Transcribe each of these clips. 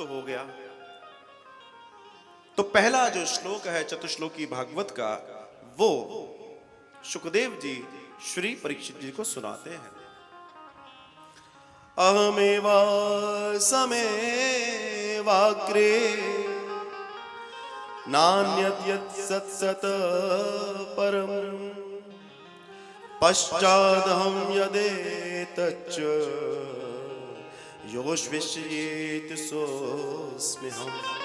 तो हो गया। तो पहला जो श्लोक है चतुश्लोकी भागवत का, वो शुकदेव जी श्री परीक्षित जी को सुनाते हैं। अहमेवा समेवाग्रे नान्यत् यत् सत्सत परम पश्चादहं यदेतच्च योऽश्विष्येत् सोऽस्म्यहम्।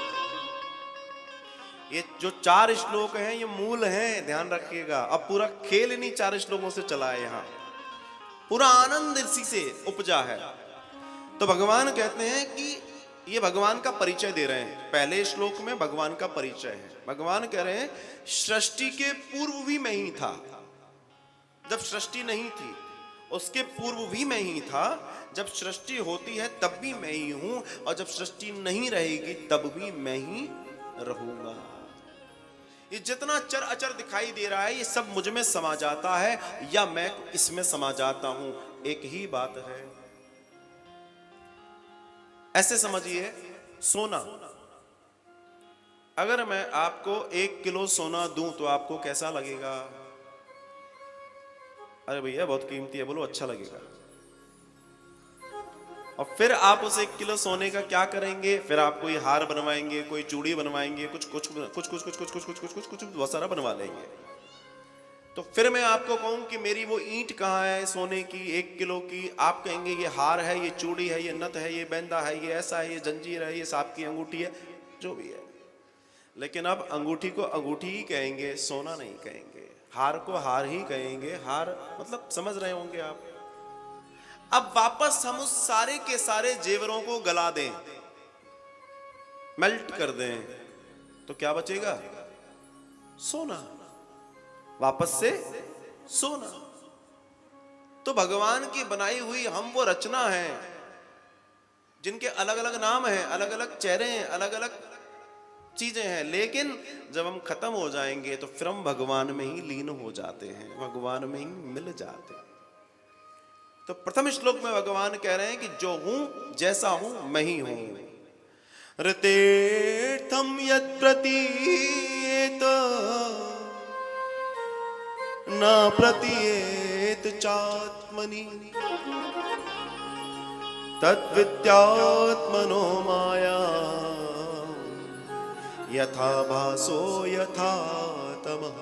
ये जो 4 श्लोक हैं ये मूल हैं, ध्यान रखिएगा। अब पूरा खेल इन्हीं 4 श्लोकों से चला है, यहाँ पूरा आनंद इसी से उपजा है। तो भगवान कहते हैं कि ये भगवान का परिचय दे रहे हैं। पहले श्लोक में भगवान का परिचय है। भगवान कह रहे हैं सृष्टि के पूर्व भी मैं ही था। जब सृष्टि नहीं थी उसके पूर्व भी मैं ही था। जब सृष्टि होती है तब भी मैं ही हूं, और जब सृष्टि नहीं रहेगी तब भी मैं ही रहूंगा। ये जितना चर अचर दिखाई दे रहा है ये सब मुझ में समा जाता है या मैं इसमें समा जाता हूं, एक ही बात है। ऐसे समझिए, सोना, अगर मैं आपको 1 किलो सोना दूं तो आपको कैसा लगेगा? अरे भैया बहुत कीमती है, बोलो अच्छा लगेगा। और फिर आप उस 1 किलो सोने का क्या करेंगे? फिर आप कोई हार बनवाएंगे, कोई चूड़ी बनवाएंगे, कुछ बहुत सारा बनवा लेंगे। तो फिर मैं आपको कहूं कि मेरी वो ईंट कहाँ है सोने की 1 किलो की, आप कहेंगे ये हार है, ये चूड़ी है, ये नथ है, ये बेंदा है, ये ऐसा है, ये जंजीर है, ये सांप की अंगूठी है, जो भी है। लेकिन अब अंगूठी को अंगूठी ही कहेंगे, सोना नहीं कहेंगे। हार को हार ही कहेंगे। हार मतलब समझ रहे होंगे आप। अब वापस हम उस सारे के सारे जेवरों को गला दें, मेल्ट कर दें, तो क्या बचेगा? सोना। वापस से सोना। तो भगवान की बनाई हुई हम वो रचना है जिनके अलग अलग नाम हैं, अलग अलग चेहरे हैं, अलग अलग चीजें हैं, लेकिन जब हम खत्म हो जाएंगे तो फिर हम भगवान में ही लीन हो जाते हैं, भगवान में ही मिल जाते हैं। तो प्रथम श्लोक में भगवान कह रहे हैं कि जो हूं, जैसा हूं, मैं ही हूं। ऋतेर्थम यत् प्रतीयेत न प्रतीयेत चात्मनि तद्विद्यात्मनो माया यथा भासो यथा तमः।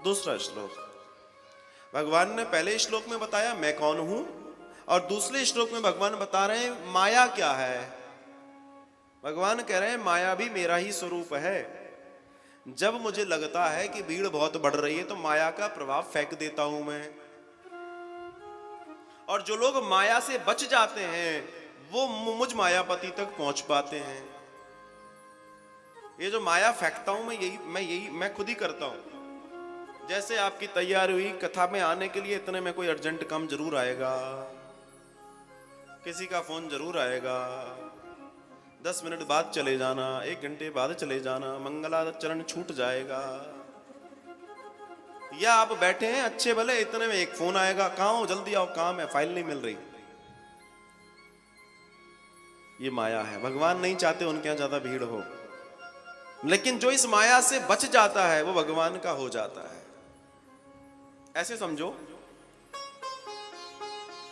दूसरा श्लोक, भगवान ने पहले श्लोक में बताया मैं कौन हूं, और दूसरे श्लोक में भगवान बता रहे हैं माया क्या है। भगवान कह रहे हैं माया भी मेरा ही स्वरूप है। जब मुझे लगता है कि भीड़ बहुत बढ़ रही है तो माया का प्रभाव फेंक देता हूं मैं, और जो लोग माया से बच जाते हैं वो मुझ मायापति तक पहुंच पाते हैं। ये जो माया फेंकता हूं मैं खुद ही करता हूं। जैसे आपकी तैयारी हुई कथा में आने के लिए, इतने में कोई अर्जेंट काम जरूर आएगा, किसी का फोन जरूर आएगा, 10 मिनट बाद चले जाना, 1 घंटे बाद चले जाना, मंगलाचरण छूट जाएगा। या आप बैठे हैं अच्छे भले, इतने में एक फोन आएगा, कहां हो, जल्दी आओ, काम है, फाइल नहीं मिल रही। ये माया है। भगवान नहीं चाहते उनके यहां ज्यादा भीड़ हो, लेकिन जो इस माया से बच जाता है वो भगवान का हो जाता है। ऐसे समझो,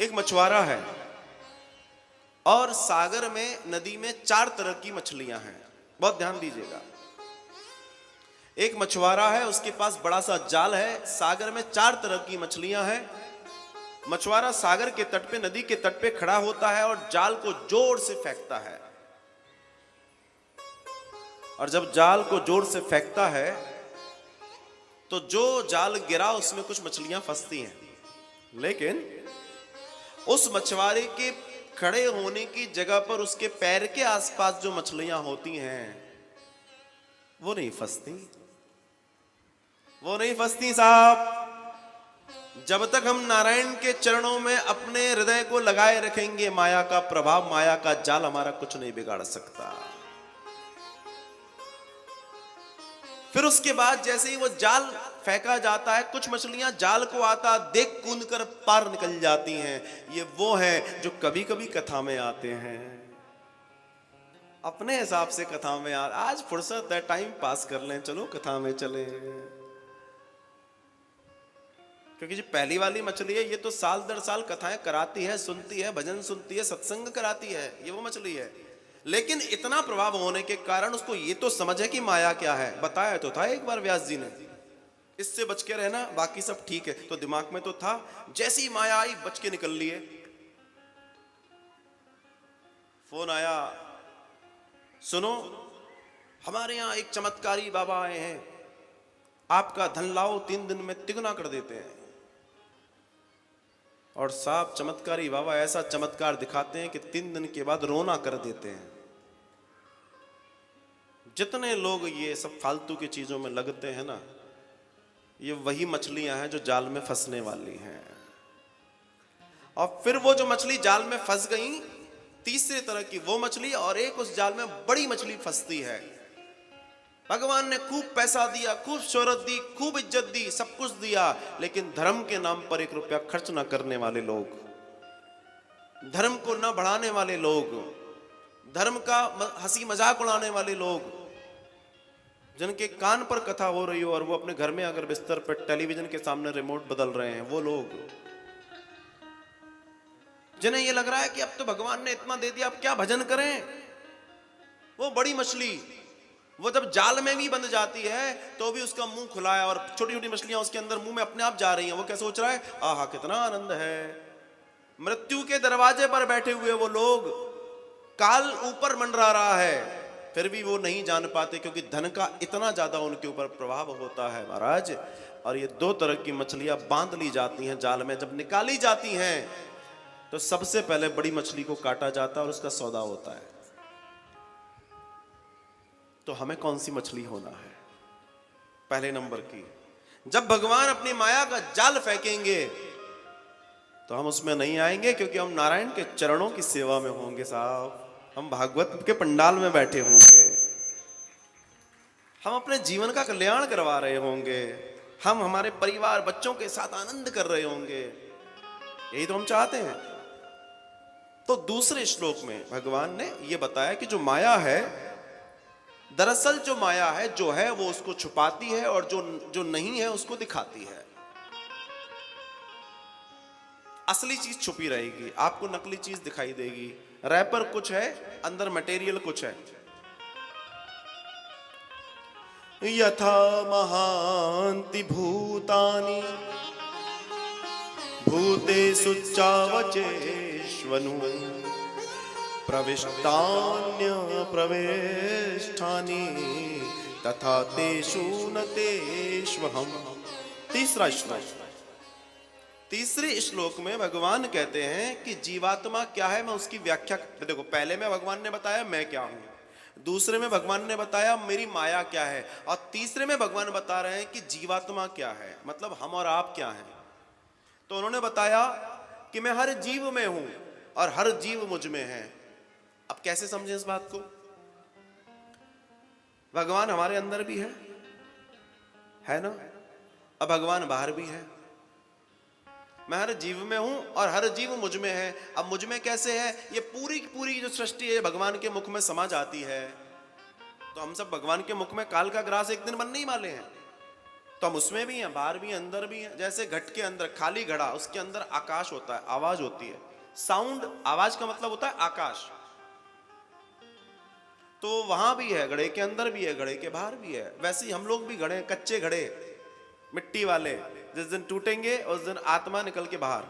एक मछुआरा है और सागर में, नदी में 4 तरह की मछलियां हैं। बहुत ध्यान दीजिएगा। एक मछुआरा है, उसके पास बड़ा सा जाल है, सागर में 4 तरह की मछलियां हैं। मछुआरा सागर के तट पे, नदी के तट पे खड़ा होता है और जाल को जोर से फेंकता है, और जब जाल को जोर से फेंकता है तो जो जाल गिरा उसमें कुछ मछलियां फंसती हैं, लेकिन उस मछुआरे के खड़े होने की जगह पर उसके पैर के आसपास जो मछलियां होती हैं वो नहीं फंसती। वो नहीं फंसती साहब। जब तक हम नारायण के चरणों में अपने हृदय को लगाए रखेंगे, माया का प्रभाव, माया का जाल हमारा कुछ नहीं बिगाड़ सकता। फिर उसके बाद जैसे ही वो जाल फेंका जाता है, कुछ मछलियां जाल को आता देख कूद कर पार निकल जाती हैं। ये वो हैं जो कभी कभी कथा में आते हैं। अपने हिसाब से कथा में यार आज फुर्सत है, टाइम पास कर लें, चलो कथा में चले। क्योंकि जो पहली वाली मछली है ये तो साल दर साल कथाएं कराती है, सुनती है, भजन सुनती है, सत्संग कराती है, ये वो मछली है। लेकिन इतना प्रभाव होने के कारण उसको ये तो समझ है कि माया क्या है। बताया तो था एक बार व्यास जी ने, इससे बच के रहना, बाकी सब ठीक है। तो दिमाग में तो था, जैसी माया आई बच के निकल लिए। फोन आया, सुनो हमारे यहां एक चमत्कारी बाबा आए हैं, आपका धन लाओ 3 दिन में तिगुना कर देते हैं। और साहब चमत्कारी बाबा ऐसा चमत्कार दिखाते हैं कि 3 दिन के बाद रोना कर देते हैं। जितने लोग ये सब फालतू की चीजों में लगते हैं ना, ये वही मछलियां हैं जो जाल में फंसने वाली हैं। और फिर वो जो मछली जाल में फंस गई, तीसरे तरह की वो मछली और एक उस जाल में बड़ी मछली फंसती है। भगवान ने खूब पैसा दिया, खूब शोहरत दी, खूब इज्जत दी, सब कुछ दिया, लेकिन धर्म के नाम पर 1 रुपया खर्च ना करने वाले लोग, धर्म को ना बढ़ाने वाले लोग, धर्म का हंसी मजाक उड़ाने वाले लोग, जिनके कान पर कथा हो रही हो और वो अपने घर में अगर बिस्तर पर टेलीविजन के सामने रिमोट बदल रहे हैं, वो लोग, जिन्हें ये लग रहा है कि अब तो भगवान ने इतना दे दिया, अब क्या भजन करें। वो बड़ी मछली, वो जब जाल में भी बंद जाती है तो भी उसका मुंह खुला है और छोटी छोटी मछलियां उसके अंदर मुंह में अपने आप जा रही हैं। वो क्या सोच रहा है, आहा कितना आनंद है। मृत्यु के दरवाजे पर बैठे हुए वो लोग, काल ऊपर मंडरा रहा है, फिर भी वो नहीं जान पाते क्योंकि धन का इतना ज्यादा उनके ऊपर प्रभाव होता है महाराज। और ये 2 तरह की मछलियां बांध ली जाती हैं जाल में। जब निकाली जाती हैं तो सबसे पहले बड़ी मछली को काटा जाता है और उसका सौदा होता है। तो हमें कौन सी मछली होना है? पहले नंबर की, जब भगवान अपनी माया का जाल फेंकेंगे तो हम उसमें नहीं आएंगे, क्योंकि हम नारायण के चरणों की सेवा में होंगे साहब, हम भागवत के पंडाल में बैठे होंगे, हम अपने जीवन का कल्याण करवा रहे होंगे, हम हमारे परिवार बच्चों के साथ आनंद कर रहे होंगे। यही तो हम चाहते हैं। तो दूसरे श्लोक में भगवान ने यह बताया कि जो माया है, दरअसल जो माया है जो है वो उसको छुपाती है और जो नहीं है उसको दिखाती है। असली चीज छुपी रहेगी, आपको नकली चीज दिखाई देगी। रैपर कुछ है, अंदर मटेरियल कुछ है। यथा महांति भूतानि भूतेषु चावचेष्वनु प्रविष्टान्य प्रवेष्टानि तथा तेषु न तेष्वहम्। तीसरा श्लोक, तीसरे श्लोक में भगवान कहते हैं कि जीवात्मा क्या है, मैं उसकी व्याख्या। देखो, पहले में भगवान ने बताया मैं क्या हूं, दूसरे में भगवान ने बताया मेरी माया क्या है, और तीसरे में भगवान बता रहे हैं कि जीवात्मा क्या है, मतलब हम और आप क्या हैं। तो उन्होंने बताया कि मैं हर जीव में हूं और हर जीव मुझ में है। अब कैसे समझें इस बात को? भगवान हमारे अंदर भी है ना, अब भगवान बाहर भी है। मैं हर जीव में हूं और हर जीव मुझ में है। अब मुझ में कैसे है? ये पूरी की पूरी जो सृष्टि है भगवान के मुख में समा जाती है। तो हम सब भगवान के मुख में काल का ग्रास एक दिन बनने ही वाले हैं। तो हम उसमें भी हैं, बाहर भी हैं, अंदर भी हैं। जैसे घट के अंदर खाली घड़ा, उसके अंदर आकाश होता है, आवाज होती है, साउंड, आवाज का मतलब होता है आकाश। तो वहां भी है, घड़े के अंदर भी है, घड़े के बाहर भी है। वैसे ही हम लोग भी घड़े, कच्चे घड़े, मिट्टी वाले, जिस दिन टूटेंगे उस दिन आत्मा निकल के बाहर।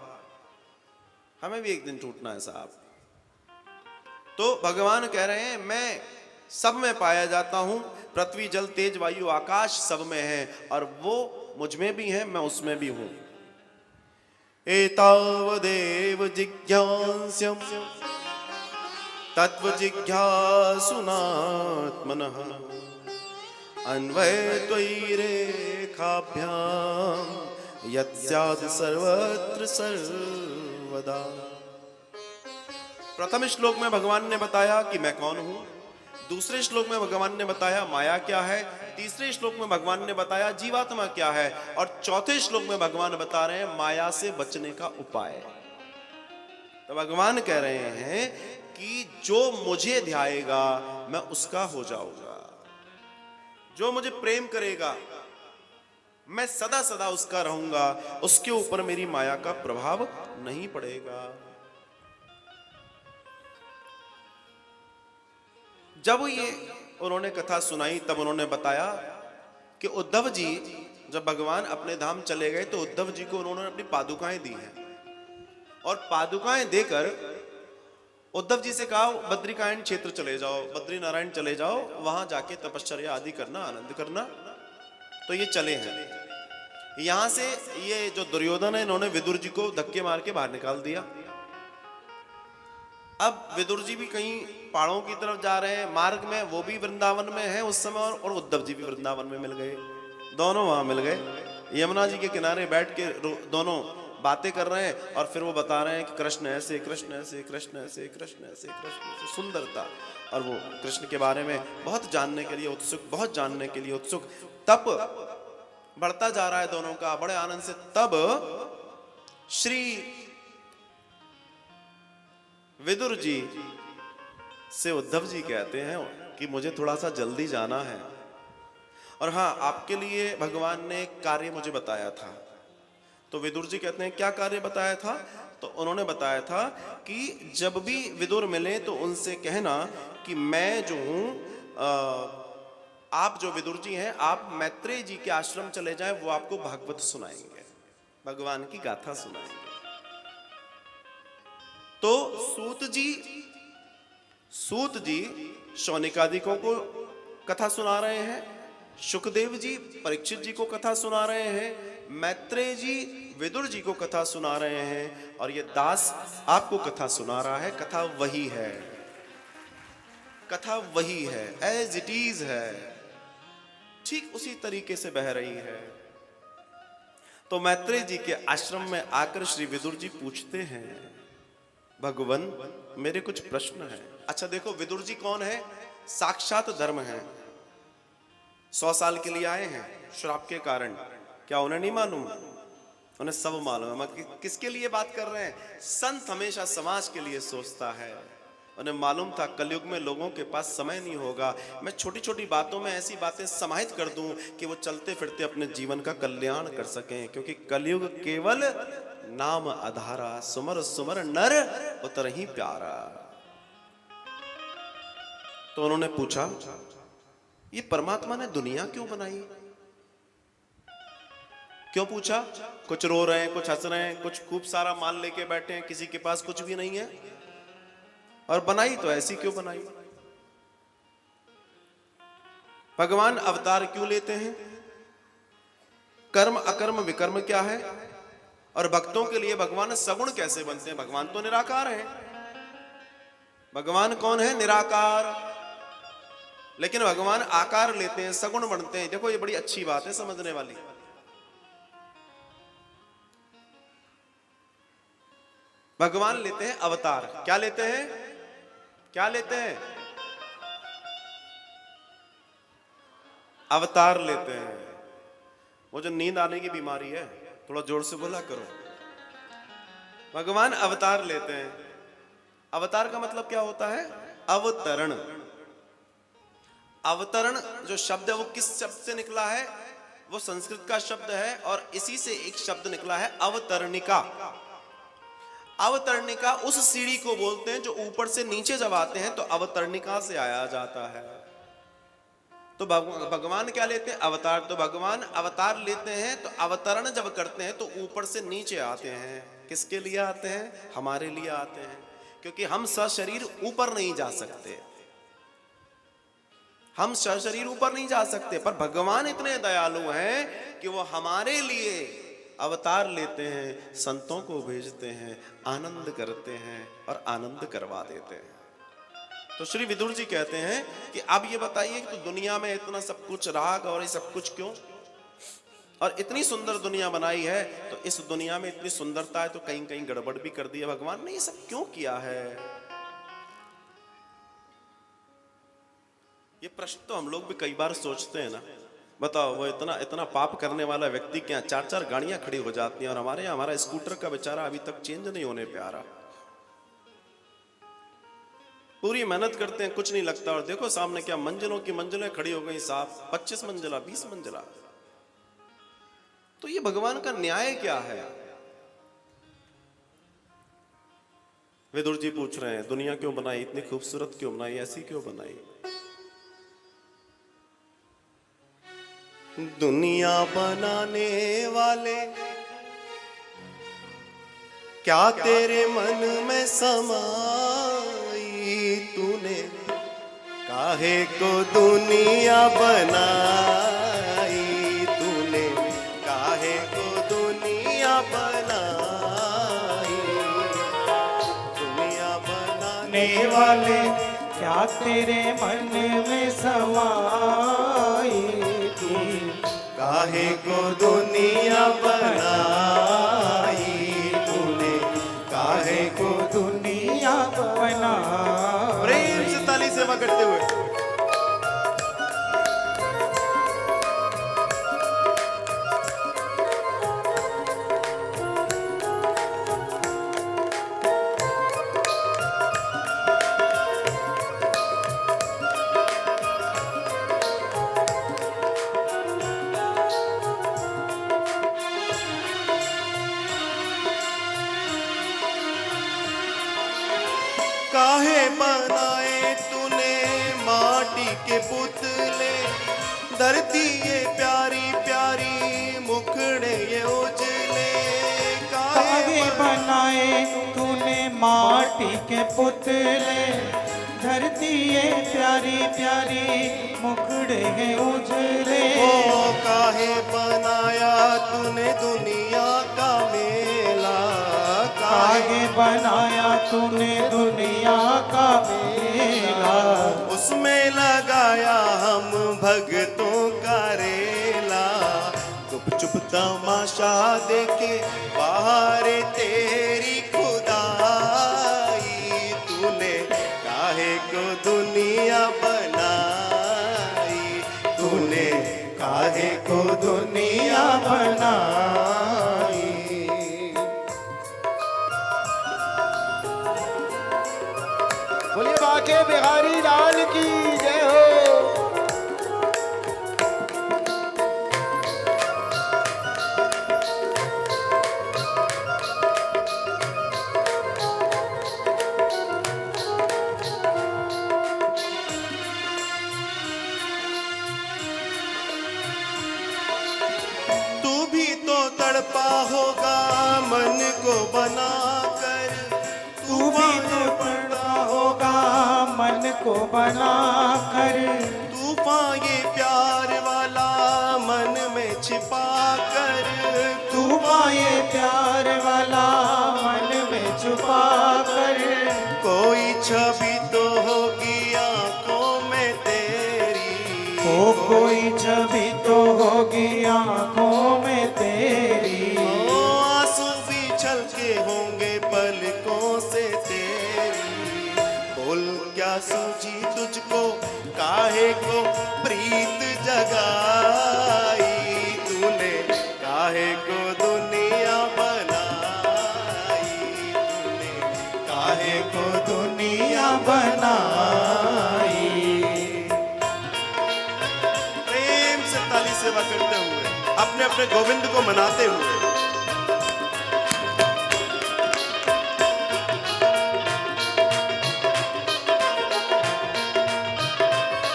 हमें भी एक दिन टूटना है साहब। तो भगवान कह रहे हैं मैं सब में पाया जाता हूं, पृथ्वी जल तेज वायु आकाश सब में है, और वो मुझ में भी है, मैं उसमें भी हूं। एतावदेव जिज्ञास्यम् तत्व जिज्ञासुनात्मनः अन्वय रेखाभ्याम यत्स्यात् सर्वत्र सर्वदा। प्रथम श्लोक में भगवान ने बताया कि मैं कौन हूं, दूसरे श्लोक में भगवान ने बताया माया क्या है, तीसरे श्लोक में भगवान ने बताया जीवात्मा क्या है, और चौथे श्लोक में भगवान बता रहे हैं माया से बचने का उपाय। तो भगवान कह रहे हैं कि जो मुझे ध्याएगा मैं उसका हो जाऊंगा, जो मुझे प्रेम करेगा मैं सदा सदा उसका रहूंगा, उसके ऊपर मेरी माया का प्रभाव नहीं पड़ेगा। जब ये उन्होंने कथा सुनाई तब उन्होंने बताया कि उद्धव जी जब भगवान अपने धाम चले गए तो उद्धव जी को उन्होंने अपनी पादुकाएं दी हैं और पादुकाएं देकर उद्धव जी से कहा बद्रिकायन क्षेत्र चले जाओ, बद्री नारायण चले जाओ, वहां जाके तपश्चर्या आदि करना, आनंद करना। तो ये चले हैं। यहां से ये जो दुर्योधन है इन्होंने विदुर जी को धक्के मार के बाहर निकाल दिया। अब विदुर जी भी कहीं पहाड़ों की तरफ जा रहे हैं, मार्ग में वो भी वृंदावन में है उस समय और उद्धव जी भी वृंदावन में मिल गए, दोनों वहां मिल गए। यमुना जी के किनारे बैठ के दोनों बातें कर रहे हैं और फिर वो बता रहे हैं कि कृष्ण ऐसे, कृष्ण ऐसे, कृष्ण ऐसे, कृष्ण ऐसे, कृष्ण ऐसे, सुंदरता। और वो कृष्ण के बारे में बहुत जानने के लिए उत्सुक, बहुत जानने के लिए उत्सुक। तप बढ़ता जा रहा है दोनों का बड़े आनंद से। तब श्री विदुर जी से उद्धव जी कहते हैं कि मुझे थोड़ा सा जल्दी जाना है और हाँ आपके लिए भगवान ने एक कार्य मुझे बताया था। तो विदुर जी कहते हैं क्या कार्य बताया था? तो उन्होंने बताया था कि जब भी विदुर मिले तो उनसे कहना कि मैं जो हूं, आप जो विदुर जी हैं आप मैत्रेय जी के आश्रम चले जाएं, वो आपको भागवत सुनाएंगे, भगवान की गाथा सुनाएंगे। तो सूत जी शौनिकादिकों को कथा सुना रहे हैं, शुकदेव जी परीक्षित जी को कथा सुना रहे हैं, मैत्रेय जी विदुर जी को कथा सुना रहे हैं और ये दास आपको कथा सुना रहा है। कथा वही है, कथा वही है, एज इट इज है, ठीक उसी तरीके से बह रही है। तो मैत्रेय जी के आश्रम में आकर श्री विदुर जी पूछते हैं भगवान मेरे कुछ प्रश्न हैं। अच्छा देखो विदुर जी कौन है? साक्षात धर्म है। 100 साल के लिए आए हैं श्राप के कारण, क्या उन्हें नहीं मालूम? उन्हें सब मालूम है। किसके लिए बात कर रहे हैं? संत हमेशा समाज के लिए सोचता है। उन्हें मालूम था कलयुग में लोगों के पास समय नहीं होगा, मैं छोटी छोटी बातों में ऐसी बातें समाहित कर दूं कि वो चलते फिरते अपने जीवन का कल्याण कर सकें, क्योंकि कलयुग केवल नाम आधारा, सुमर सुमर नर उतर ही प्यारा। तो उन्होंने पूछा ये परमात्मा ने दुनिया क्यों बनाई? क्यों पूछा? कुछ रो रहे हैं, कुछ हंस रहे हैं, कुछ खूब सारा माल लेके बैठे हैं, किसी के पास कुछ भी नहीं है, और बनाई तो ऐसी क्यों बनाई? भगवान अवतार क्यों लेते हैं? कर्म अकर्म विकर्म क्या है? और भक्तों के लिए भगवान सगुण कैसे बनते हैं? भगवान तो निराकार है। भगवान कौन है? निराकार। लेकिन भगवान आकार लेते हैं, सगुण बनते हैं। देखो ये बड़ी अच्छी बात है समझने वाली। भगवान लेते हैं अवतार। क्या लेते हैं? क्या लेते हैं? अवतार लेते हैं। वो जो नींद आने की बीमारी है, थोड़ा जोर से बोला करो। भगवान अवतार लेते हैं। अवतार का मतलब क्या होता है? अवतरण। अवतरण जो शब्द है वो किस शब्द से निकला है? वो संस्कृत का शब्द है और इसी से एक शब्द निकला है अवतरणिका। अवतरणिका उस सीढ़ी को बोलते हैं जो ऊपर से नीचे जब आते हैं तो अवतरणिका से आया जाता है। तो भगवान क्या लेते हैं? अवतार। तो भगवान अवतार लेते हैं तो अवतरण जब करते हैं तो ऊपर से नीचे आते हैं। किसके लिए आते हैं? हमारे लिए आते हैं, क्योंकि हम सशरीर ऊपर नहीं जा सकते। हम सशरीर ऊपर नहीं जा सकते, पर भगवान इतने दयालु हैं कि वो हमारे लिए अवतार लेते हैं, संतों को भेजते हैं, आनंद करते हैं और आनंद करवा देते हैं। तो श्री विदुर जी कहते हैं कि अब ये बताइए कि तो दुनिया में इतना सब कुछ राग और ये सब कुछ क्यों? और इतनी सुंदर दुनिया बनाई है, तो इस दुनिया में इतनी सुंदरता है तो कहीं कहीं गड़बड़ भी कर दी है भगवान ने। ये सब क्यों किया है? ये प्रश्न तो हम लोग भी कई बार सोचते हैं ना। बताओ वो इतना इतना पाप करने वाला व्यक्ति क्या 4-4 गाड़ियां खड़ी हो जाती हैं और हमारे यहाँ हमारा स्कूटर का बेचारा अभी तक चेंज नहीं होने पे आ रहा। पूरी मेहनत करते हैं, कुछ नहीं लगता, और देखो सामने क्या मंजिलों की मंजिलें खड़ी हो गई साफ, 25 मंजिला 20 मंजिला। तो ये भगवान का न्याय क्या है? विदुर जी पूछ रहे हैं, दुनिया क्यों बनाई, इतनी खूबसूरत क्यों बनाई, ऐसी क्यों बनाई? दुनिया बनाने वाले क्या तेरे मन में समाई तूने, काहे को दुनिया बनाई तूने, काहे को दुनिया बनाई। दुनिया बनाने वाले क्या तेरे मन में समाई थी, काहे को दुनिया बनाई तूने, काहे को दुनिया बना। प्रेम से ताली सेवा करते हुए काहे बनाए तूने माटी के पुतले, धरती ये प्यारी प्यारी मुखड़े ये उजले। काहे बनाए तूने माटी के पुतले, धरती ये प्यारी प्यारी मुखड़े हैं उजले। ओ काहे बनाया तूने दुनिया का मेला, काहे बनाया तूने दुनिया का मेला, उसमें लगाया हम भक्तों का रेला। चुप चुप तमाशा देखे बाहर तेरी खुदाई, तूने काहे को दुनिया बनाई, तूने काहे को दुनिया बनाई। बोलिए बाके बिहारी लाल की जय हो। तू भी तो तड़पा होगा मन को बनाकर, तू भी तो पड़ा होगा मन को बना कर, तूफान ये प्यार वाला मन में छिपा कर, तूफान ये प्यार वाला मन में छुपा कर। कोई छवि तो होगी आंखों में तेरी, कोई छवि तो होगी आंखों में तेरी, आंसू भी छलके होंगे पलकों से तेरी। बोल क्या सूझी तुझको, काहे को प्रीत जगाई तूने, काहे को दुनिया बनाई तूने, काहे को दुनिया बनाई। प्रेम से ताली सेवा करते हुए अपने अपने गोविंद को मनाते हुए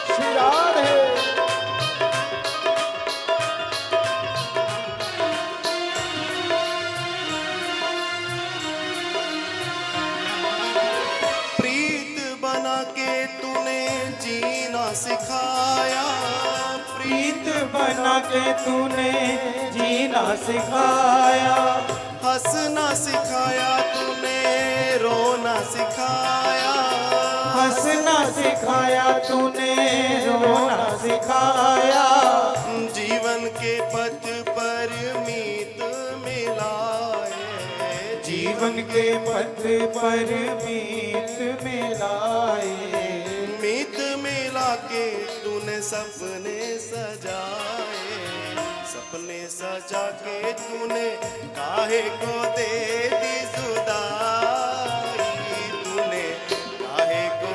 श्री राधे। प्रीत बना के तूने जीना सिखाया, प्रीत बना के तूने जीना सिखाया, हंसना सिखाया तूने रोना सिखाया, हंसना सिखाया तूने रोना सिखाया। जीवन के पथ पर मीत मिलाए, जीवन के पथ पर मीत मिलाए, मीत मिला के तूने सपने सजाए, सपने सजा के तूने काहे को दे दी जुदाई, तूने काहे को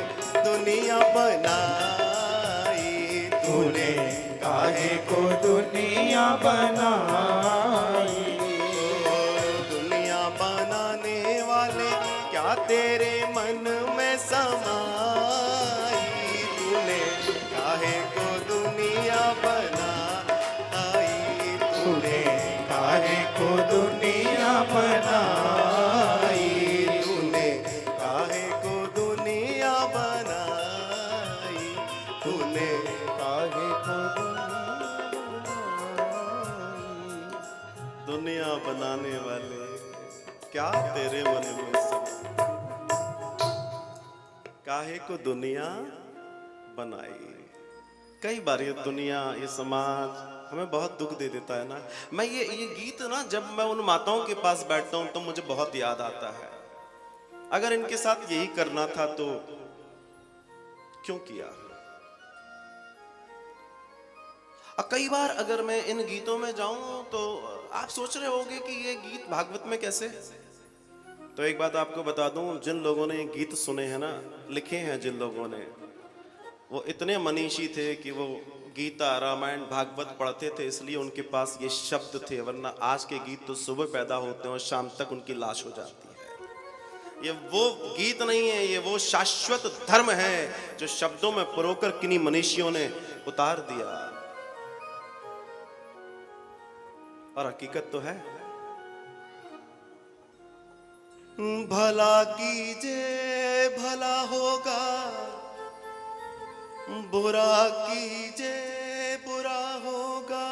वाले क्या तेरे मन में समाई, तूने काहे को दुनिया बनाई, तूने काहे को दुनिया बनाई, तूने काहे को दुनिया बनाई, तूने काहे को दुनिया बनाने वाले क्या तेरे मन में समाई, काहे को दुनिया बनाई। कई बार ये दुनिया, ये समाज हमें बहुत दुख दे देता है ना। मैं ये गीत ना, जब मैं उन माताओं के पास बैठता हूं तो मुझे बहुत याद आता है। अगर इनके साथ यही करना था तो क्यों किया। कई बार अगर मैं इन गीतों में जाऊं तो आप सोच रहे होंगे कि ये गीत भागवत में कैसे। तो एक बात आपको बता दूं, जिन लोगों ने ये गीत सुने हैं ना, लिखे हैं जिन लोगों ने, वो इतने मनीषी थे कि वो गीता, रामायण, भागवत पढ़ते थे, इसलिए उनके पास ये शब्द थे। वरना आज के गीत तो सुबह पैदा होते हैं और शाम तक उनकी लाश हो जाती है। ये वो गीत नहीं है, ये वो शाश्वत धर्म है जो शब्दों में परोकर किन्हीं मनीषियों ने उतार दिया। और हकीकत तो है। भला कीजिए भला होगा, बुरा कीजिए बुरा होगा,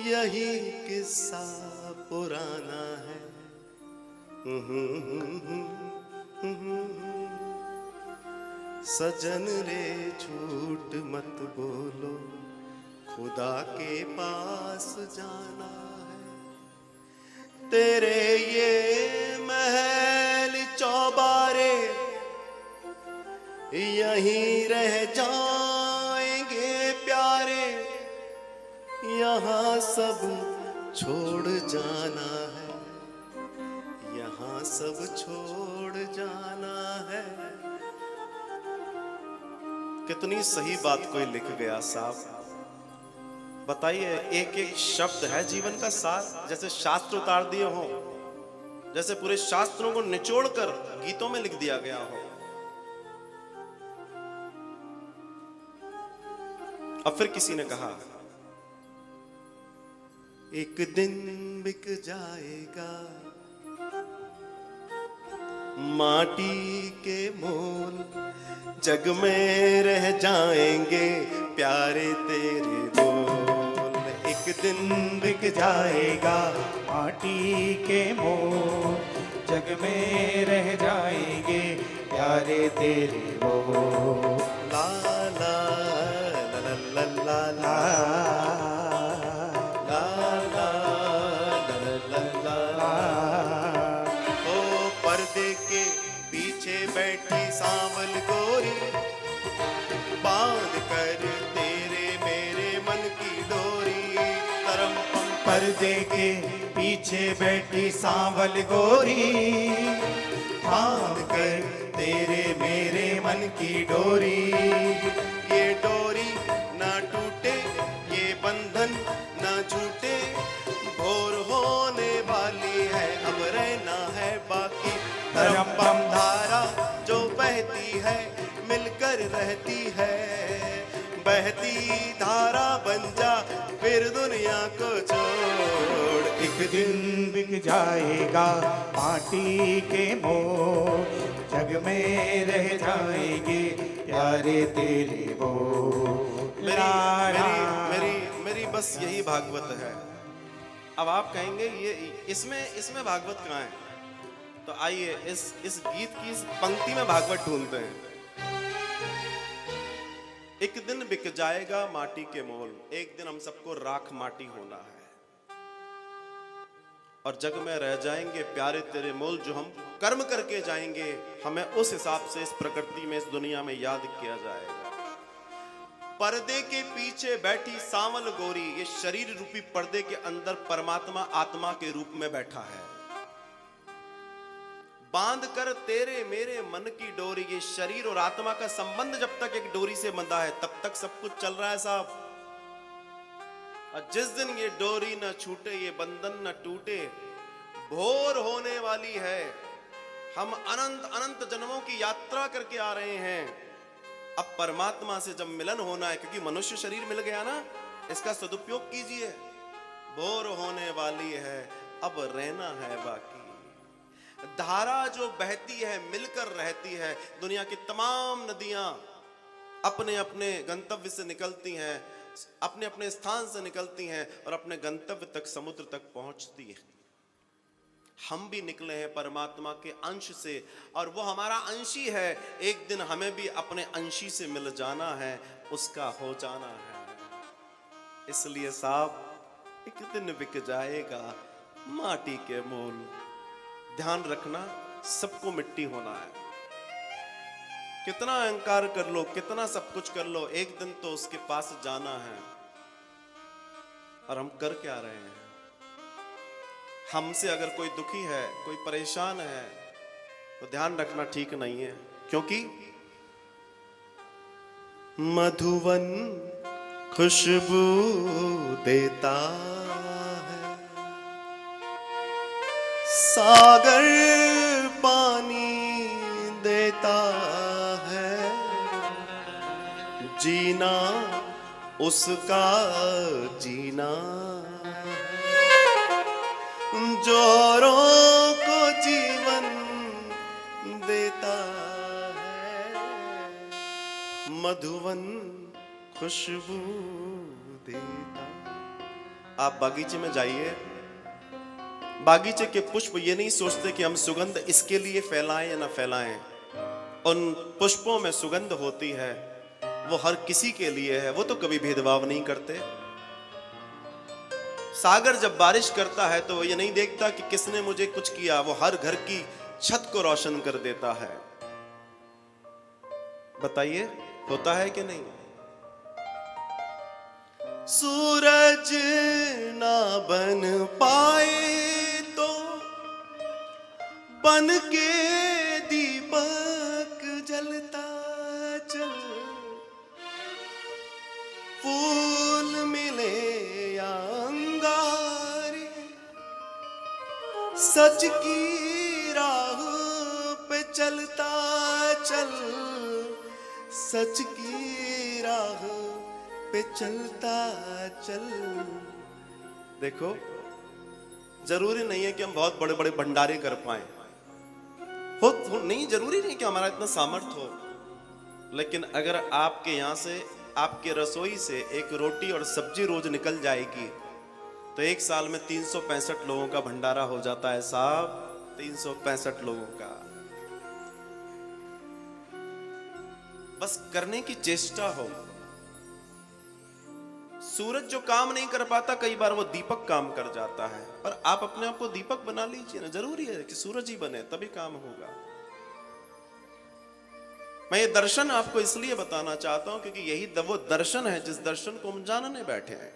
यही किस्सा पुराना है। सजन रे झूठ मत बोलो, खुदा के पास जाना है। तेरे ये महल चौबारे यहीं रह जाएंगे प्यारे, यहाँ सब छोड़ जाना है, यहाँ सब छोड़ जाना है। कितनी सही बात कोई लिख गया साहब। बताइए, एक एक शब्द है जीवन का सार। जैसे शास्त्र उतार दिए हो, जैसे पूरे शास्त्रों को निचोड़कर गीतों में लिख दिया गया हो। अब फिर किसी ने कहा, एक दिन बिक जाएगा माटी के मोल, जग में रह जाएंगे प्यारे तेरे बोल। एक दिन बिक जाएगा माटी के मोल, जग में रह जाएंगे प्यारे तेरे बोल। ला ला ला ला ला ला ला ला ला ला ला। ओ पर्दे के पीछे बैठी सांवल गोरी, बांध कर तेरे मेरे मन की डोरी। तरम पम पर्दे के पीछे बैठी सांवल गोरी, बांध कर तेरे मेरे मन की डोरी। ये डोरी ना टूटे, ये बंधन ना छूटे, भोर होने वाली है अब रहना है बाकी। धर्म बम धारा जो बहती है मिलकर रहती है, बहती धारा बन जा फिर दुनिया को छोड़। एक दिन बिक जाएगा माटी के मोल, जग में रह जाएंगे प्यारे तेरे बोल। मेरी बस यही भागवत है। अब आप कहेंगे ये इसमें भागवत कहाँ है। तो आइए इस गीत की इस पंक्ति में भागवत ढूंढते हैं। एक दिन बिक जाएगा माटी के मोल, एक दिन हम सबको राख माटी होना है और जग में रह जाएंगे प्यारे तेरे मोल। जो हम कर्म करके जाएंगे, हमें उस हिसाब से इस प्रकृति में, इस दुनिया में याद किया जाएगा। पर्दे के पीछे बैठी सांवल गोरी, ये शरीर रूपी पर्दे के अंदर परमात्मा आत्मा के रूप में बैठा है। बांध कर तेरे मेरे मन की डोरी, ये शरीर और आत्मा का संबंध जब तक एक डोरी से बंधा है तब तक सब कुछ चल रहा है साहब। और जिस दिन ये डोरी न छूटे, ये बंधन न टूटे, भोर होने वाली है। हम अनंत अनंत जन्मों की यात्रा करके आ रहे हैं। अब परमात्मा से जब मिलन होना है, क्योंकि मनुष्य शरीर मिल गया ना, इसका सदुपयोग कीजिए। भोर होने वाली है, अब रहना है बाकी। धारा जो बहती है मिलकर रहती है। दुनिया की तमाम नदियां अपने अपने गंतव्य से निकलती हैं, अपने अपने स्थान से निकलती हैं और अपने गंतव्य तक, समुद्र तक पहुंचती है। हम भी निकले हैं परमात्मा के अंश से और वो हमारा अंशी है। एक दिन हमें भी अपने अंशी से मिल जाना है, उसका हो जाना है। इसलिए साहब, एक दिन बिक जाएगा माटी के मोल। ध्यान रखना, सबको मिट्टी होना है। कितना अहंकार कर लो, कितना सब कुछ कर लो, एक दिन तो उसके पास जाना है। और हम कर क्या रहे हैं? हमसे अगर कोई दुखी है, कोई परेशान है, तो ध्यान रखना ठीक नहीं है। क्योंकि मधुवन खुशबू देता है, सागर पानी देता है, जीना उसका जीना, जोरों को जीवन देता है, मधुवन खुशबू देता। आप बागीचे में जाइए, बागीचे के पुष्प ये नहीं सोचते कि हम सुगंध इसके लिए फैलाएं या ना फैलाएं। उन पुष्पों में सुगंध होती है, वो हर किसी के लिए है, वो तो कभी भेदभाव नहीं करते। सागर जब बारिश करता है तो वो ये नहीं देखता कि किसने मुझे कुछ किया, वो हर घर की छत को रोशन कर देता है। बताइए, होता है कि नहीं? सूरज ना बन पाए तो बन के दीपक जलता चल, फूल मिले या अंगारे, सच की राह पे चलता चल, सच की राह पे चलता चल। देखो, जरूरी नहीं है कि हम बहुत बड़े बड़े भंडारे कर पाए, नहीं, जरूरी नहीं कि हमारा इतना सामर्थ्य हो। लेकिन अगर आपके यहां से, आपके रसोई से एक रोटी और सब्जी रोज निकल जाएगी तो एक साल में 365 लोगों का भंडारा हो जाता है साहब, 365 लोगों का। बस करने की चेष्टा हो। सूरज जो काम नहीं कर पाता, कई बार वो दीपक काम कर जाता है। पर आप अपने आप को दीपक बना लीजिए ना। जरूरी है कि सूरज ही बने तभी काम होगा। मैं ये दर्शन आपको इसलिए बताना चाहता हूं क्योंकि यही वो दर्शन है जिस दर्शन को हम जानने बैठे हैं,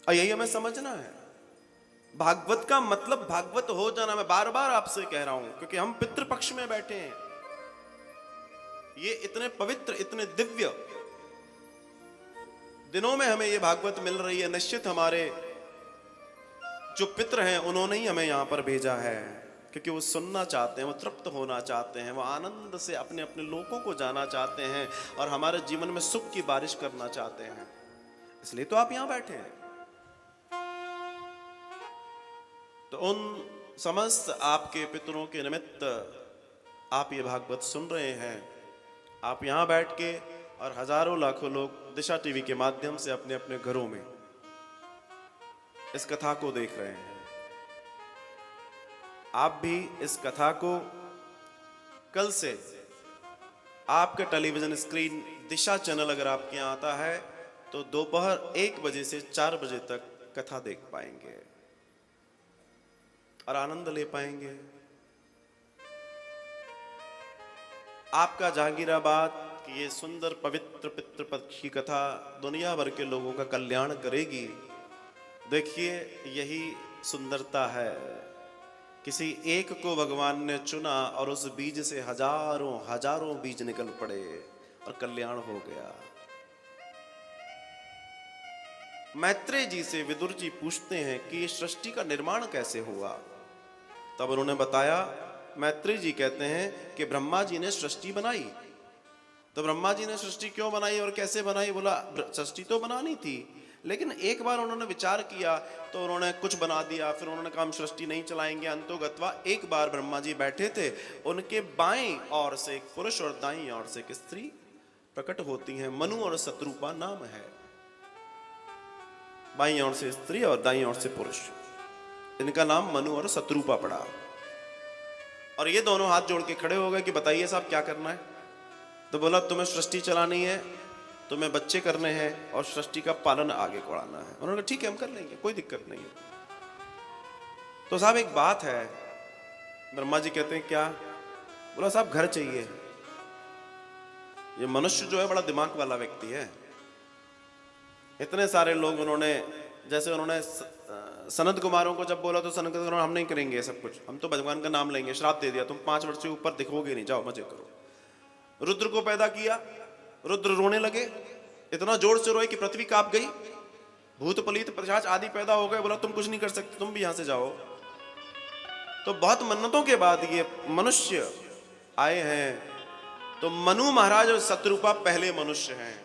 और यही हमें समझना है। भागवत का मतलब भागवत हो जाना। मैं बार बार आपसे कह रहा हूं क्योंकि हम पितृपक्ष में बैठे हैं। ये इतने पवित्र, इतने दिव्य दिनों में हमें ये भागवत मिल रही है। निश्चित हमारे जो पितृ हैं उन्होंने ही हमें यहां पर भेजा है, क्योंकि वो सुनना चाहते हैं, वो तृप्त होना चाहते हैं, वो आनंद से अपने अपने लोगों को जाना चाहते हैं और हमारे जीवन में सुख की बारिश करना चाहते हैं। इसलिए तो आप यहां बैठे हैं। तो उन समस्त आपके पितरों के निमित्त आप ये भागवत सुन रहे हैं। आप यहां बैठ के और हजारों लाखों लोग दिशा टीवी के माध्यम से अपने अपने घरों में इस कथा को देख रहे हैं। आप भी इस कथा को कल से आपके टेलीविजन स्क्रीन दिशा चैनल अगर आपके यहाँ आता है तो दोपहर 1 बजे से 4 बजे तक कथा देख पाएंगे और आनंद ले पाएंगे। आपका जहांगीराबाद की ये सुंदर पवित्र पितृपक्ष की कथा दुनिया भर के लोगों का कल्याण करेगी। देखिए, यही सुंदरता है। किसी एक को भगवान ने चुना और उस बीज से हजारों हजारों बीज निकल पड़े और कल्याण हो गया। मैत्रेय जी से विदुर जी पूछते हैं कि ये सृष्टि का निर्माण कैसे हुआ। तब उन्होंने बताया, मैत्रेय जी कहते हैं कि ब्रह्मा जी ने सृष्टि बनाई। तो ब्रह्मा जी ने सृष्टि क्यों बनाई और कैसे बनाई? बोला सृष्टि तो बनानी थी, लेकिन एक बार उन्होंने विचार किया तो उन्होंने कुछ बना दिया। फिर उन्होंने कहा हम सृष्टि नहीं चलाएंगे। अंतोगत्वा एक बार ब्रह्मा जी बैठे थे, उनके बाएं ओर से एक पुरुष और दाईं ओर से एक स्त्री प्रकट होती हैं। मनु और शत्रुपा नाम है। बाईं ओर से स्त्री और दाईं ओर से पुरुष, इनका नाम मनु और शत्रुपा पड़ा। और ये दोनों हाथ जोड़ के खड़े हो गए कि बताइए साहब क्या करना है? तो बोला तुम्हें सृष्टि चलानी है, तुम्हें बच्चे करने हैं और सृष्टि का पालन आगे बढ़ाना है। उन्होंने कहा ठीक है हम कर लेंगे, कोई दिक्कत नहीं है। तो साहब एक बात है। ब्रह्मा जी कहते हैं क्या? बोला साहब घर चाहिए। ये मनुष्य जो है बड़ा दिमाग वाला व्यक्ति है। इतने सारे लोग उन्होंने, जैसे उन्होंने सनत कुमारों को जब बोला तो सनत कुमार हम नहीं करेंगे सब कुछ, हम तो भगवान का नाम लेंगे। श्राप दे दिया, तुम 5 वर्ष से ऊपर दिखोगे नहीं, जाओ मजे करो। रुद्र को पैदा किया, रुद्र रोने लगे, इतना जोर से रोए कि पृथ्वी कांप गई। भूत पलीत पिशाच आदि पैदा हो गए। बोला तुम कुछ नहीं कर सकते, तुम भी यहां से जाओ। तो बहुत मन्नतों के बाद ये मनुष्य आए हैं। तो मनु महाराज और शत्रुपा पहले मनुष्य हैं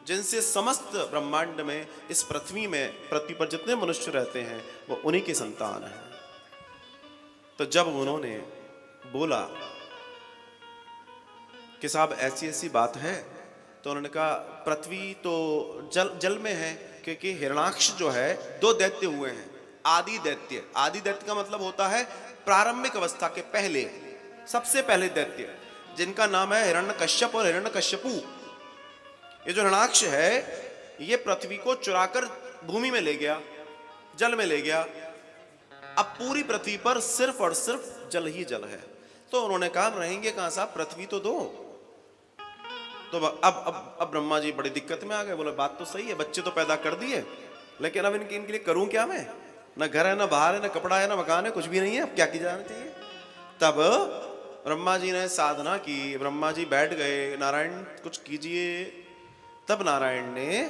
जिनसे समस्त ब्रह्मांड में, इस पृथ्वी में, पृथ्वी पर जितने मनुष्य रहते हैं वो उन्हीं के संतान हैं। तो जब उन्होंने बोला कि साहब ऐसी ऐसी बात है, तो उन्होंने कहा पृथ्वी तो जल में है, क्योंकि हिरणाक्ष जो है 2 दैत्य हुए हैं। आदि दैत्य, आदि दैत्य का मतलब होता है प्रारंभिक अवस्था के पहले, सबसे पहले दैत्य, जिनका नाम है हिरण्यकश्यप और हिरण्यकश्यपु। ये जो हिरणाक्ष है ये पृथ्वी को चुराकर भूमि में ले गया, जल में ले गया। अब पूरी पृथ्वी पर सिर्फ और सिर्फ जल ही जल है। तो उन्होंने कहा रहेंगे कहां साहब, पृथ्वी तो दो। तो अब ब्रह्मा जी बड़ी दिक्कत में आ गए। बोले बात तो सही है, बच्चे तो पैदा कर दिए, लेकिन अब इनके लिए करूं क्या मैं? ना घर है, ना बाहर है, ना कपड़ा है, ना मकान है, कुछ भी नहीं है। अब क्या की जाना चाहिए? तब ब्रह्मा जी ने साधना की। ब्रह्मा जी बैठ गए, नारायण कुछ कीजिए। तब नारायण ने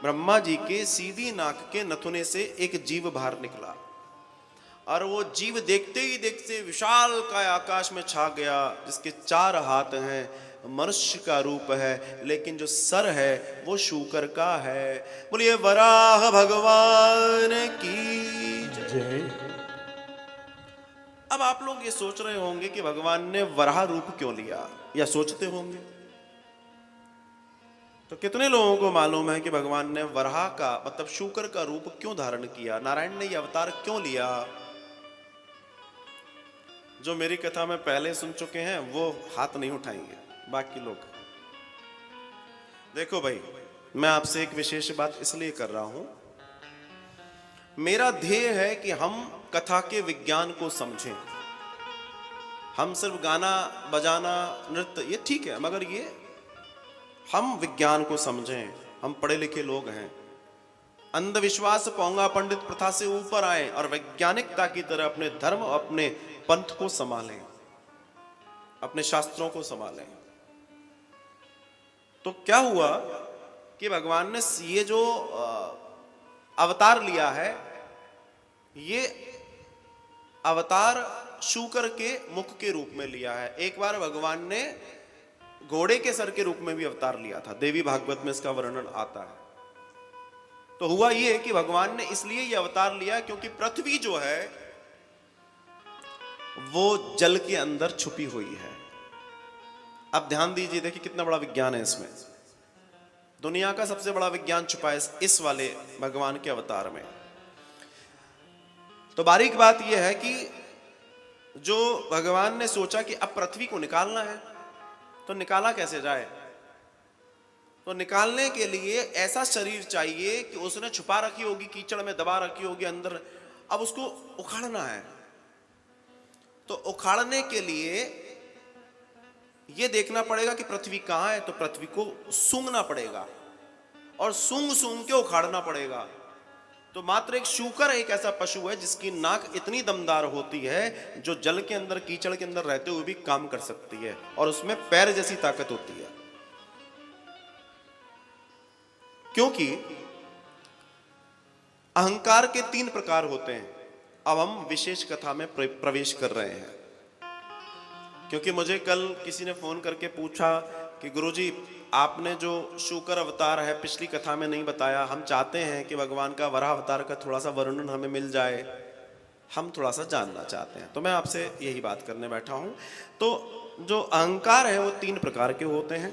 ब्रह्मा जी के सीधी नाक के नथुने से एक जीव बाहर निकला, और वो जीव देखते ही देखते विशाल काय आकाश में छा गया, जिसके 4 हाथ हैं, मनुष्य का रूप है, लेकिन जो सर है वो शूकर का है। बोलिए वराह भगवान की जय। अब आप लोग ये सोच रहे होंगे कि भगवान ने वराह रूप क्यों लिया, या सोचते होंगे। तो कितने लोगों को मालूम है कि भगवान ने वराह का मतलब शूकर का रूप क्यों धारण किया, नारायण ने यह अवतार क्यों लिया? जो मेरी कथा में पहले सुन चुके हैं वो हाथ नहीं उठाएंगे, बाकी लोग। देखो भाई, मैं आपसे एक विशेष बात इसलिए कर रहा हूं, मेरा ध्येय है कि हम कथा के विज्ञान को समझें। हम सिर्फ गाना बजाना नृत्य ये ठीक है, मगर ये हम विज्ञान को समझें। हम पढ़े लिखे लोग हैं, अंधविश्वास पोंगा पंडित प्रथा से ऊपर आए और वैज्ञानिकता की तरह अपने धर्म, अपने पंथ को संभालें, अपने शास्त्रों को संभालें। तो क्या हुआ कि भगवान ने ये जो अवतार लिया है, ये अवतार शूकर के मुख के रूप में लिया है। एक बार भगवान ने घोड़े के सर के रूप में भी अवतार लिया था, देवी भागवत में इसका वर्णन आता है। तो हुआ ये कि भगवान ने इसलिए ये अवतार लिया क्योंकि पृथ्वी जो है वो जल के अंदर छुपी हुई है। अब ध्यान दीजिए, देखिए कितना बड़ा विज्ञान है इसमें। दुनिया का सबसे बड़ा विज्ञान छुपा है इस वाले भगवान के अवतार में। तो बारीक बात यह है कि जो भगवान ने सोचा कि अब पृथ्वी को निकालना है, तो निकाला कैसे जाए? तो निकालने के लिए ऐसा शरीर चाहिए कि उसने छुपा रखी होगी, कीचड़ में दबा रखी होगी अंदर, अब उसको उखाड़ना है। तो उखाड़ने के लिए यह देखना पड़ेगा कि पृथ्वी कहां है। तो पृथ्वी को सूंघना पड़ेगा और सूंघ सूंघ के उखाड़ना पड़ेगा। तो मात्र एक शूकर एक ऐसा पशु है जिसकी नाक इतनी दमदार होती है जो जल के अंदर, कीचड़ के अंदर रहते हुए भी काम कर सकती है, और उसमें पैर जैसी ताकत होती है। क्योंकि अहंकार के 3 प्रकार होते हैं। अब हम विशेष कथा में प्रवेश कर रहे हैं, क्योंकि मुझे कल किसी ने फोन करके पूछा कि गुरुजी आपने जो शूकर अवतार है पिछली कथा में नहीं बताया, हम चाहते हैं कि भगवान का वराह अवतार का थोड़ा सा वर्णन हमें मिल जाए, हम थोड़ा सा जानना चाहते हैं। तो मैं आपसे यही बात करने बैठा हूं। तो जो अहंकार है वो 3 प्रकार के होते हैं।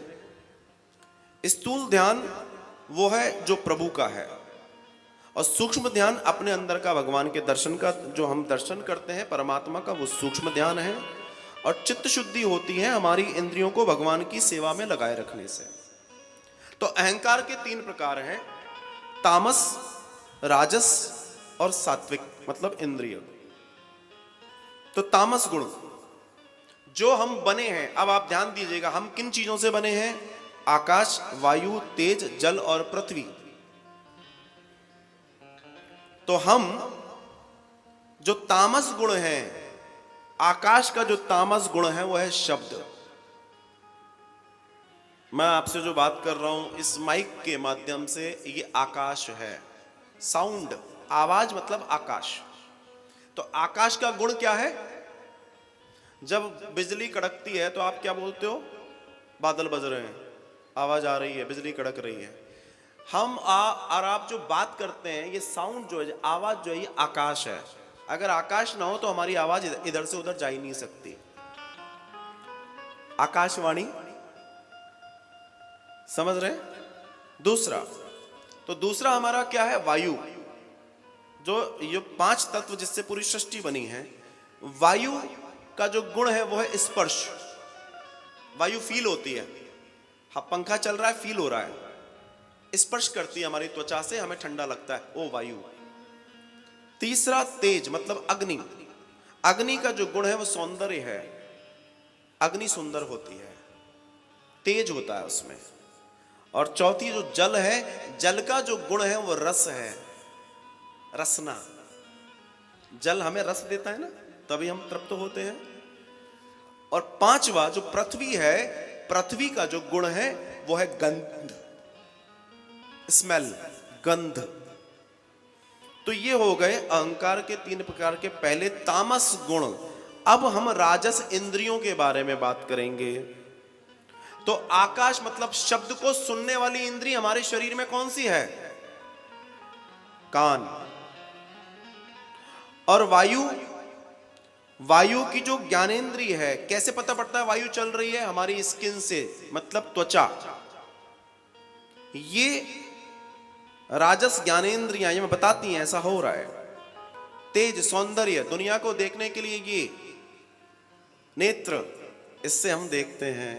स्थूल ध्यान वो है जो प्रभु का है, और सूक्ष्म ध्यान अपने अंदर का भगवान के दर्शन का, जो हम दर्शन करते हैं परमात्मा का, वो सूक्ष्म ध्यान है। और चित्त शुद्धि होती है हमारी इंद्रियों को भगवान की सेवा में लगाए रखने से। तो अहंकार के 3 प्रकार हैं, तामस, राजस और सात्विक, मतलब इंद्रिय। तो तामस गुण जो हम बने हैं, अब आप ध्यान दीजिएगा, हम किन चीजों से बने हैं? आकाश, वायु, तेज, जल और पृथ्वी। तो हम जो तामस गुण है, आकाश का जो तामस गुण है वो है शब्द। मैं आपसे जो बात कर रहा हूं इस माइक के माध्यम से, ये आकाश है। साउंड, आवाज मतलब आकाश। तो आकाश का गुण क्या है? जब बिजली कड़कती है तो आप क्या बोलते हो? बादल बज रहे हैं, आवाज आ रही है, बिजली कड़क रही है। हम और आप जो बात करते हैं, ये साउंड जो है, आवाज जो है, ये आकाश है। अगर आकाश ना हो तो हमारी आवाज इधर से उधर जा ही नहीं सकती। आकाशवाणी, समझ रहे? दूसरा, तो दूसरा हमारा क्या है? वायु। जो ये 5 तत्व जिससे पूरी सृष्टि बनी है, वायु का जो गुण है वो है स्पर्श। वायु फील होती है, हाँ पंखा चल रहा है, फील हो रहा है, स्पर्श करती है हमारी त्वचा से, हमें ठंडा लगता है, वो वायु। तीसरा तेज, मतलब अग्नि। अग्नि का जो गुण है वो सौंदर्य है, अग्नि सुंदर होती है, तेज होता है उसमें। और चौथी जो जल है, जल का जो गुण है वो रस है, रसना। जल हमें रस देता है ना, तभी हम तृप्त होते हैं। और 5वां जो पृथ्वी है, पृथ्वी का जो गुण है वो है गंध, स्मेल, गंध। तो ये हो गए अहंकार के 3 प्रकार के पहले तामस गुण। अब हम राजस इंद्रियों के बारे में बात करेंगे। तो आकाश मतलब शब्द को सुनने वाली इंद्रिय हमारे शरीर में कौन सी है? कान। और वायु, वायु की जो ज्ञानेंद्रिय है, कैसे पता पड़ता है वायु चल रही है? हमारी स्किन से, मतलब त्वचा। ये राजस ज्ञानेंद्रियां ये बताती हैं ऐसा हो रहा है। तेज, सौंदर्य, दुनिया को देखने के लिए ये नेत्र, इससे हम देखते हैं।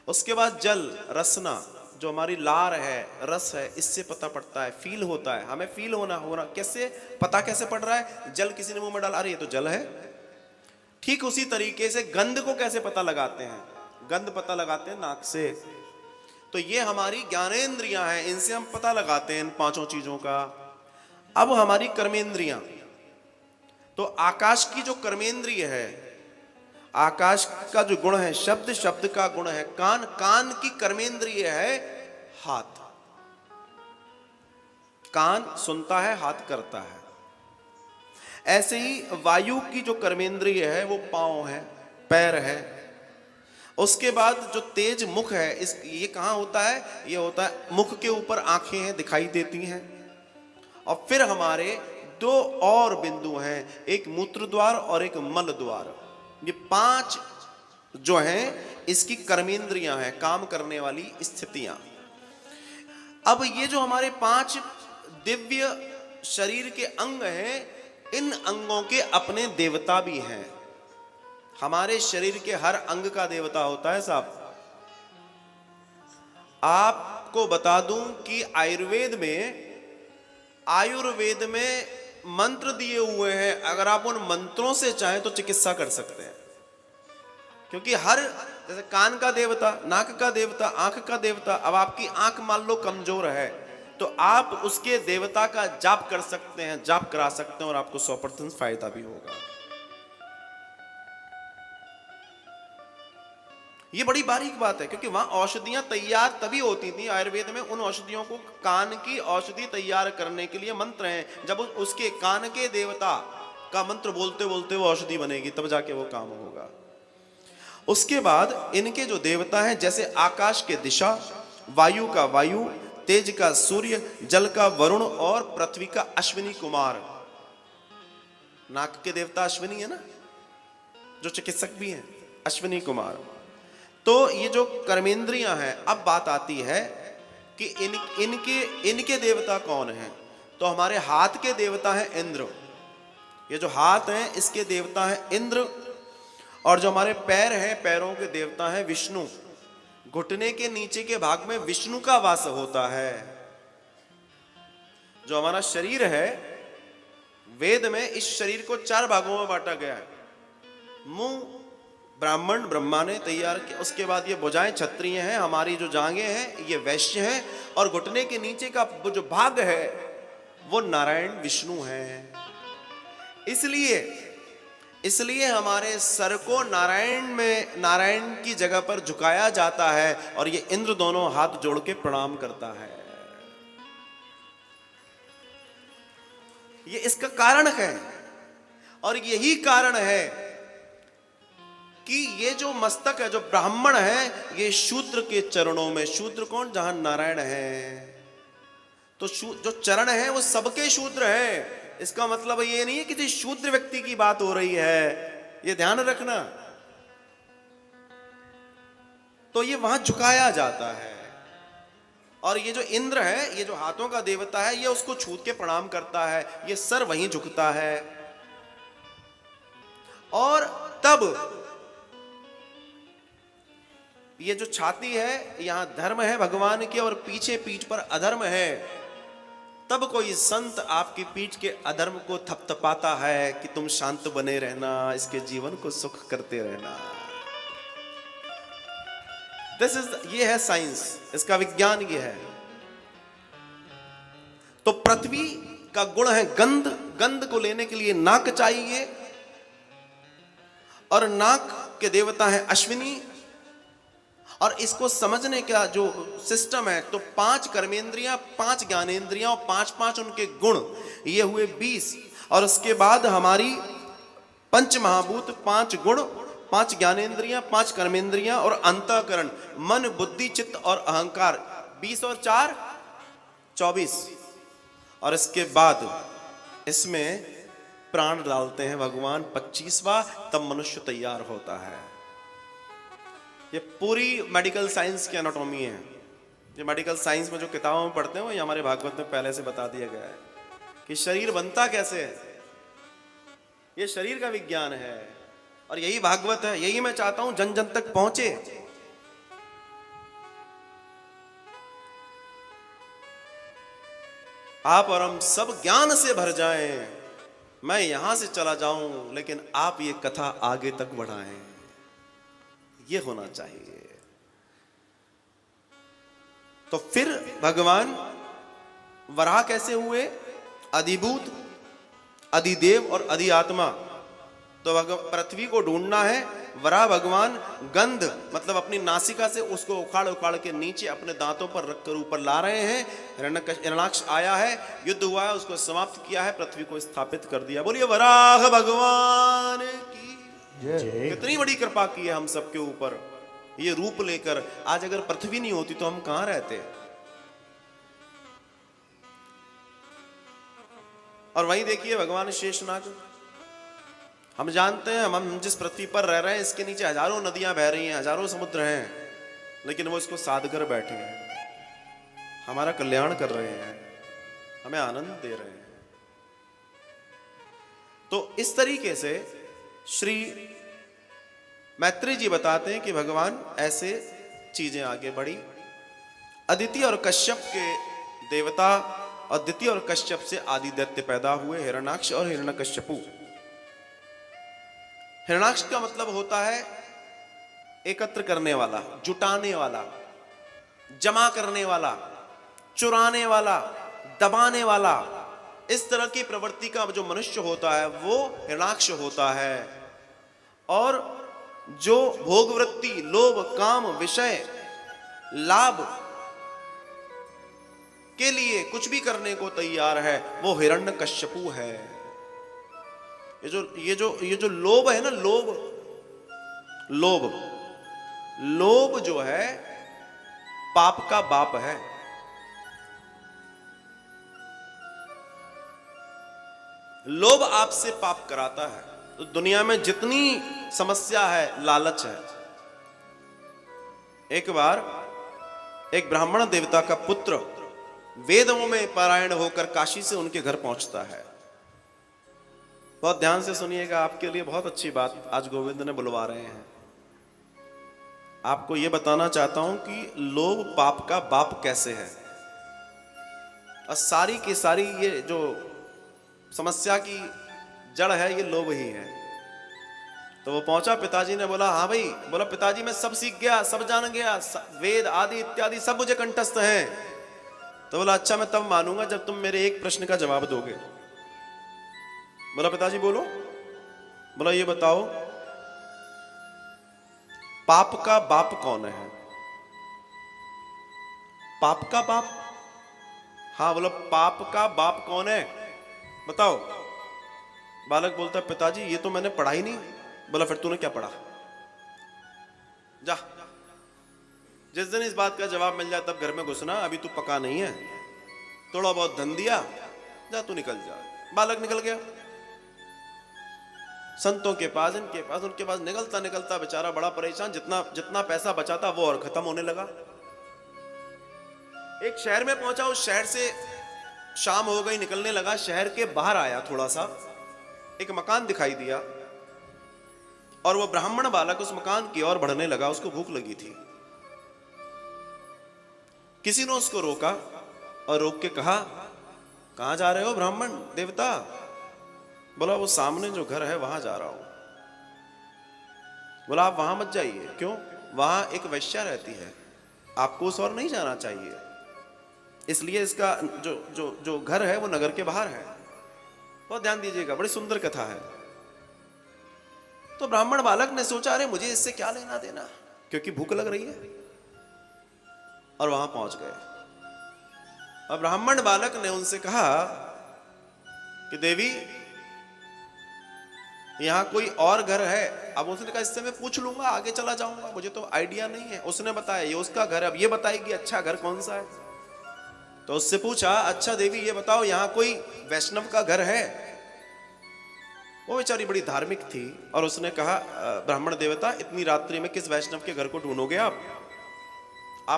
उसके बाद जल, रसना, जो हमारी लार है, रस है, इससे पता पड़ता है, फील होता है, हमें फील होना। कैसे पता, कैसे पड़ रहा है? जल किसी ने मुंह में डाला, अरे ये तो जल है। ठीक उसी तरीके से गंध को कैसे पता लगाते हैं? गंध पता लगाते हैं नाक से। तो ये हमारी ज्ञानेंद्रियां हैं, इनसे हम पता लगाते हैं इन 5 चीजों का। अब हमारी कर्मेंद्रियां, तो आकाश की जो कर्मेंद्रिय है, आकाश का जो गुण है शब्द, शब्द का गुण है कान, कान की कर्मेंद्रिय है हाथ। कान सुनता है, हाथ करता है। ऐसे ही वायु की जो कर्मेंद्रिय है वो पांव है, पैर है। उसके बाद जो तेज मुख है, ये कहां होता है? ये होता है मुख के ऊपर, आंखें हैं, दिखाई देती हैं। और फिर हमारे 2 और बिंदु हैं, एक मूत्र द्वार और एक मल द्वार। ये 5 जो हैं इसकी कर्मेंद्रियां हैं, काम करने वाली स्थितियां। अब ये जो हमारे 5 दिव्य शरीर के अंग हैं, इन अंगों के अपने देवता भी हैं। हमारे शरीर के हर अंग का देवता होता है साहब। आपको बता दूं कि आयुर्वेद में मंत्र दिए हुए हैं, अगर आप उन मंत्रों से चाहें तो चिकित्सा कर सकते हैं। क्योंकि हर, जैसे कान का देवता, नाक का देवता, आंख का देवता। अब आपकी आंख मान लो कमजोर है तो आप उसके देवता का जाप कर सकते हैं, जाप करा सकते हैं, और आपको 100% फायदा भी होगा। ये बड़ी बारीक बात है, क्योंकि वहां औषधियां तैयार तभी होती थी। आयुर्वेद में उन औषधियों को, कान की औषधि तैयार करने के लिए मंत्र हैं। जब उसके कान के देवता का मंत्र बोलते बोलते वो औषधि बनेगी, तब जाके वो काम होगा। उसके बाद इनके जो देवता हैं, जैसे आकाश के दिशा, वायु का वायु, तेज का सूर्य, जल का वरुण और पृथ्वी का अश्विनी कुमार। नाक के देवता अश्विनी है ना, जो चिकित्सक भी हैं, अश्विनी कुमार। तो ये जो कर्मेंद्रियां हैं, अब बात आती है कि इनके देवता कौन हैं। तो हमारे हाथ के देवता हैं इंद्र। ये जो हाथ हैं इसके देवता हैं इंद्र। और जो हमारे पैर हैं, पैरों के देवता हैं विष्णु। घुटने के नीचे के भाग में विष्णु का वास होता है। जो हमारा शरीर है, वेद में इस शरीर को 4 भागों में बांटा गया है। मुंह ब्राह्मण, ब्रह्मा ने तैयार किया। उसके बाद ये भुजाएं क्षत्रिय हैं, हमारी जो जांघें हैं ये वैश्य हैं, और घुटने के नीचे का जो भाग है वो नारायण विष्णु है। इसलिए हमारे सर को नारायण की जगह पर झुकाया जाता है, और ये इंद्र दोनों हाथ जोड़ के प्रणाम करता है। ये इसका कारण है। और यही कारण है कि ये जो मस्तक है, जो ब्राह्मण है, ये शूद्र के चरणों में। शूद्र कौन? जहां नारायण है। तो जो चरण है वो सबके शूद्र है। इसका मतलब ये नहीं है कि किसी शूद्र व्यक्ति की बात हो रही है, ये ध्यान रखना। तो ये वहां झुकाया जाता है। और ये जो इंद्र है, ये जो हाथों का देवता है, ये उसको छूत के प्रणाम करता है। ये सर वहीं झुकता है। और तब ये जो छाती है, यहां धर्म है भगवान के, और पीछे पीठ पर अधर्म है। तब कोई संत आपकी पीठ के अधर्म को थपथपाता है कि तुम शांत बने रहना, इसके जीवन को सुख करते रहना। ये है साइंस, इसका विज्ञान ये है। तो पृथ्वी का गुण है गंध। गंध को लेने के लिए नाक चाहिए, और नाक के देवता है अश्विनी। और इसको समझने का जो सिस्टम है, तो 5 कर्मेंद्रियां, 5 ज्ञानेंद्रियां और 5 उनके गुण, ये हुए 20। और उसके बाद हमारी पंच महाभूत, 5 गुण, 5 ज्ञानेंद्रियां, 5 कर्मेंद्रियां और अंतःकरण, मन, बुद्धि, चित्त और अहंकार। 20 और 4 24। और इसके बाद इसमें प्राण डालते हैं भगवान 25वां, तब मनुष्य तैयार होता है। ये पूरी मेडिकल साइंस की एनाटॉमी है। ये मेडिकल साइंस में जो किताबों में पढ़ते हैं, वो ये हमारे भागवत में पहले से बता दिया गया है कि शरीर बनता कैसे है। ये शरीर का विज्ञान है, और यही भागवत है। यही मैं चाहता हूं जन जन तक पहुंचे। आप और हम सब ज्ञान से भर जाएं। मैं यहां से चला जाऊं, लेकिन आप ये कथा आगे तक बढ़ाएं। ये होना चाहिए। तो फिर भगवान वराह कैसे हुए? अधिभूत, अधिदेव और अधिआत्मा। तो पृथ्वी को ढूंढना है। वराह भगवान गंध, मतलब अपनी नासिका से उसको उखाड़ उखाड़ के नीचे अपने दांतों पर रखकर ऊपर ला रहे हैं। हिरण्याक्ष आया है, युद्ध हुआ है, उसको समाप्त किया है, पृथ्वी को स्थापित कर दिया। बोलिए वराह भगवान की जय। कितनी बड़ी कृपा की है हम सबके ऊपर ये रूप लेकर। आज अगर पृथ्वी नहीं होती तो हम कहां रहते? और वहीं देखिए भगवान शेषनाग। हम जानते हैं हम जिस पृथ्वी पर रह रहे हैं, इसके नीचे हजारों नदियां बह रही हैं, हजारों समुद्र हैं, लेकिन वो इसको साध कर बैठे हैं, हमारा कल्याण कर रहे हैं, हमें आनंद दे रहे हैं। तो इस तरीके से श्री मैत्री जी बताते हैं कि भगवान ऐसे चीजें आगे बढ़ी। अदिति और कश्यप के देवता, अदिति और कश्यप से आदि दैत्य पैदा हुए, हिरण्याक्ष और हिरण्यकश्यपु। हिरण्याक्ष का मतलब होता है एकत्र करने वाला, जुटाने वाला, जमा करने वाला, चुराने वाला, दबाने वाला। इस तरह की प्रवृत्ति का जो मनुष्य होता है वो हिरण्याक्ष होता है। और जो भोग वृत्ति, लोभ, काम, विषय, लाभ के लिए कुछ भी करने को तैयार है, वो हिरण्यकश्यपु है। ये जो लोभ है ना, लोभ जो है पाप का बाप है। लोभ आपसे पाप कराता है। तो दुनिया में जितनी समस्या है, लालच है। एक बार एक ब्राह्मण देवता का पुत्र वेदों में पारायण होकर काशी से उनके घर पहुंचता है। बहुत ध्यान से सुनिएगा, आपके लिए बहुत अच्छी बात आज गोविंद ने बुलवा रहे हैं। आपको यह बताना चाहता हूं कि लोभ पाप का बाप कैसे है, और सारी की सारी ये जो समस्या की जड़ है, ये लोभ ही है। तो वो पहुंचा, पिताजी ने बोला हाँ भाई, बोला पिताजी मैं सब सीख गया, सब जान गया, वेद आदि इत्यादि सब मुझे कंठस्थ हैं। तो बोला अच्छा मैं तब मानूंगा जब तुम मेरे एक प्रश्न का जवाब दोगे। बोला पिताजी बोलो। बोला ये बताओ पाप का बाप कौन है? पाप का बाप? हाँ। बोला पाप का बाप कौन है बताओ। बालक बोलता पिताजी ये तो मैंने पढ़ा ही नहीं। बोला फिर तूने क्या पढ़ा? जा, जिस दिन इस बात का जवाब मिल जाए तब घर में घुसना, अभी तू पका नहीं है। थोड़ा बहुत धन दिया, जा तू निकल जा। बालक निकल गया संतों के पास, इनके पास, उनके पास निकलता निकलता बेचारा बड़ा परेशान। जितना पैसा बचा था वो और खत्म होने लगा। एक शहर में पहुंचा, उस शहर से शाम हो गई, निकलने लगा। शहर के बाहर आया, थोड़ा सा एक मकान दिखाई दिया, और वो ब्राह्मण बालक उस मकान की ओर बढ़ने लगा। उसको भूख लगी थी। किसी ने उसको रोका और रोक के कहा कहां जा रहे हो ब्राह्मण देवता? बोला वो सामने जो घर है वहां जा रहा हूं। बोला आप वहां मत जाइए। क्यों? वहां एक वैश्या रहती है, आपको उस ओर नहीं जाना चाहिए। इसलिए इसका जो घर है वो नगर के बाहर है। बहुत ध्यान दीजिएगा, बड़ी सुंदर कथा है। तो ब्राह्मण बालक ने सोचा अरे मुझे इससे क्या लेना देना, क्योंकि भूख लग रही है, और वहां पहुंच गए। और ब्राह्मण बालक ने उनसे कहा कि देवी यहां कोई और घर है? अब उसने कहा इससे मैं पूछ लूंगा, आगे चला जाऊंगा, मुझे तो आइडिया नहीं है। उसने बताया ये उसका घर है, अब ये बताएगी अच्छा घर कौन सा है। तो उससे पूछा अच्छा देवी ये बताओ यहां कोई वैष्णव का घर है? वो बेचारी बड़ी धार्मिक थी, और उसने कहा ब्राह्मण देवता इतनी रात्रि में किस वैष्णव के घर को ढूंढोगे आप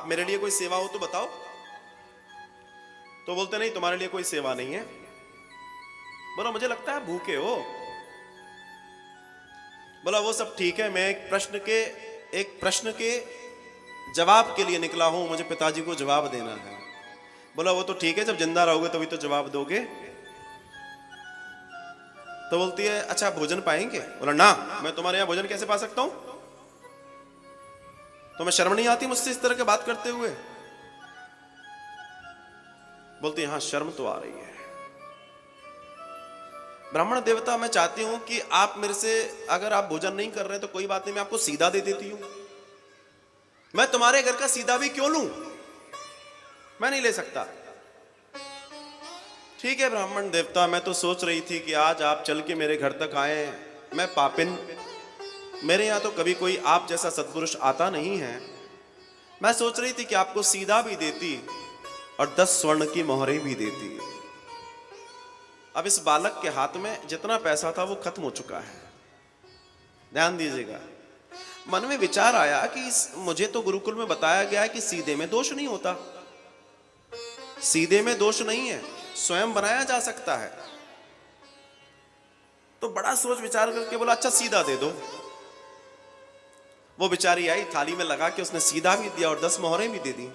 मेरे लिए कोई सेवा हो तो बताओ। तो बोलते नहीं तुम्हारे लिए कोई सेवा नहीं है। बोला मुझे लगता है भूखे हो। बोला वो सब ठीक है, मैं एक प्रश्न के जवाब के लिए निकला हूं, मुझे पिताजी को जवाब देना है। बोला वो तो ठीक है, जब जिंदा रहोगे तभी तो जवाब दोगे। तो बोलती है अच्छा भोजन पाएंगे? बोला ना, मैं तुम्हारे यहां भोजन कैसे पा सकता हूं? तुम्हें शर्म नहीं आती मुझसे इस तरह की बात करते हुए? बोलती है हाँ शर्म तो आ रही है। ब्राह्मण देवता मैं चाहती हूं कि आप मेरे से, अगर आप भोजन नहीं कर रहे तो कोई बात नहीं, मैं आपको सीधा दे देती हूं। मैं तुम्हारे घर का सीधा भी क्यों लूं? मैं नहीं ले सकता। ठीक है ब्राह्मण देवता, मैं तो सोच रही थी कि आज आप चल के मेरे घर तक आए। मैं पापिन, मेरे यहां तो कभी कोई आप जैसा सत्पुरुष आता नहीं है। मैं सोच रही थी कि आपको सीधा भी देती और 10 स्वर्ण की मोहरें भी देती। अब इस बालक के हाथ में जितना पैसा था वो खत्म हो चुका है। ध्यान दीजिएगा, मन में विचार आया कि मुझे तो गुरुकुल में बताया गया है कि सीधे में दोष नहीं होता। सीधे में दोष नहीं है, स्वयं बनाया जा सकता है। तो बड़ा सोच विचार करके बोला अच्छा सीधा दे दो। वो बेचारी आई, थाली में लगा के उसने सीधा भी दिया और 10 मोहरें भी दे दी।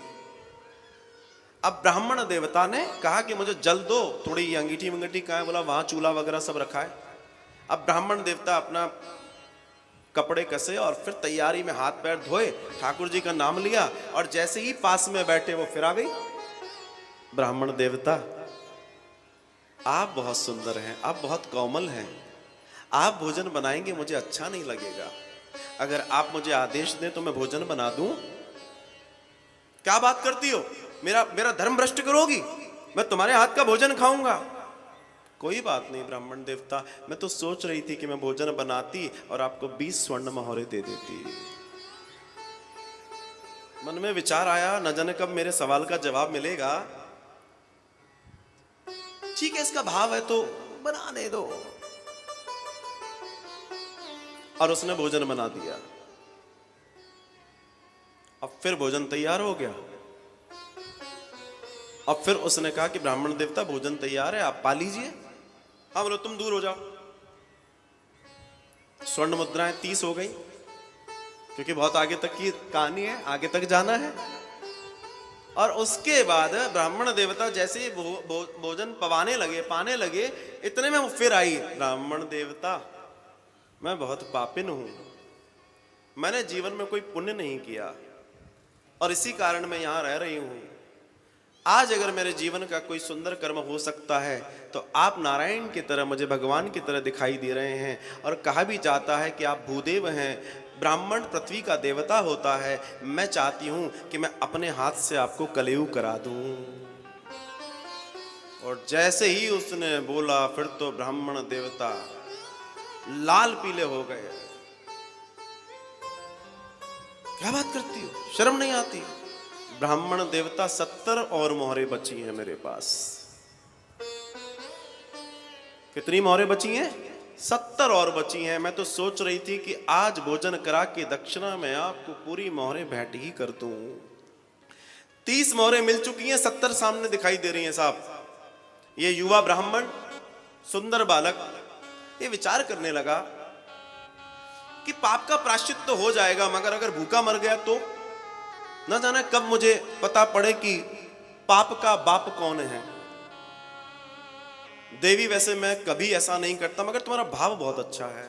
अब ब्राह्मण देवता ने कहा कि मुझे जल दो, थोड़ी अंगीठी मंगीठी कहाँ है? बोला वहां चूल्हा वगैरह सब रखा है। अब ब्राह्मण देवता अपना कपड़े कसे और फिर तैयारी में हाथ पैर धोए, ठाकुर जी का नाम लिया, और जैसे ही पास में बैठे वो फिर आ गई। ब्राह्मण देवता आप बहुत सुंदर हैं, आप बहुत कोमल हैं, आप भोजन बनाएंगे मुझे अच्छा नहीं लगेगा। अगर आप मुझे आदेश दें तो मैं भोजन बना दूं। क्या बात करती हो, मेरा मेरा धर्म भ्रष्ट करोगी? मैं तुम्हारे हाथ का भोजन खाऊंगा। कोई बात नहीं ब्राह्मण देवता, मैं तो सोच रही थी कि मैं भोजन बनाती और आपको 20 स्वर्ण मोहरे दे देती। मन में विचार आया, न जाने कब मेरे सवाल का जवाब मिलेगा। ठीक है, इसका भाव है तो बनाने दो। और उसने भोजन बना दिया। अब फिर भोजन तैयार हो गया। अब फिर उसने कहा कि ब्राह्मण देवता भोजन तैयार है, आप पा लीजिए। हाँ बोलो, तुम दूर हो जाओ। स्वर्ण मुद्राएं 30 हो गई, क्योंकि बहुत आगे तक की कहानी है, आगे तक जाना है। और उसके बाद ब्राह्मण देवता जैसे ही भोजन पवाने लगे, पाने लगे, इतने में वो फिर आई, ब्राह्मण देवता मैं बहुत पापिन हूं, मैंने जीवन में कोई पुण्य नहीं किया और इसी कारण मैं यहां रह रही हूं। आज अगर मेरे जीवन का कोई सुंदर कर्म हो सकता है तो आप नारायण की तरह, मुझे भगवान की तरह दिखाई दे रहे हैं। और कहा भी जाता है कि आप भूदेव हैं, ब्राह्मण पृथ्वी का देवता होता है। मैं चाहती हूं कि मैं अपने हाथ से आपको कलयुग करा दूं। और जैसे ही उसने बोला, फिर तो ब्राह्मण देवता लाल पीले हो गए। क्या बात करती हो, शर्म नहीं आती? ब्राह्मण देवता 70 और मोहरे बची हैं मेरे पास। कितनी मोहरे बची हैं? 70 और बची हैं। मैं तो सोच रही थी कि आज भोजन करा के दक्षिणा में आपको पूरी मोहरे भेंट ही कर दूं। 30 मोहरे मिल चुकी हैं, 70 सामने दिखाई दे रही हैं साहब। ये युवा ब्राह्मण, सुंदर बालक, ये विचार करने लगा कि पाप का प्रायश्चित तो हो जाएगा, मगर अगर भूखा मर गया तो न जाने कब मुझे पता पड़े कि पाप का बाप कौन है। देवी वैसे मैं कभी ऐसा नहीं करता, मगर तुम्हारा भाव बहुत अच्छा है,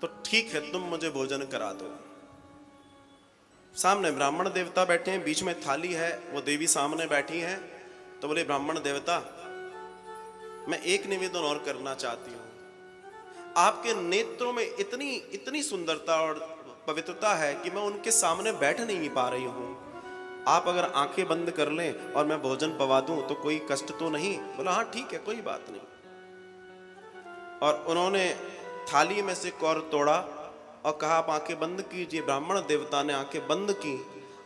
तो ठीक है तुम मुझे भोजन करा दो। सामने ब्राह्मण देवता बैठे हैं, बीच में थाली है, वो देवी सामने बैठी हैं। तो बोले ब्राह्मण देवता मैं एक निवेदन और करना चाहती हूं। आपके नेत्रों में इतनी इतनी सुंदरता और पवित्रता है कि मैं उनके सामने बैठ नहीं पा रही हूं। आप अगर आंखें बंद कर लें और मैं भोजन पवा दूं तो कोई कष्ट तो नहीं? बोला हाँ ठीक है, कोई बात नहीं। और उन्होंने थाली में से कौर तोड़ा और कहा आप आंखें बंद कीजिए। ब्राह्मण देवता ने आंखें बंद की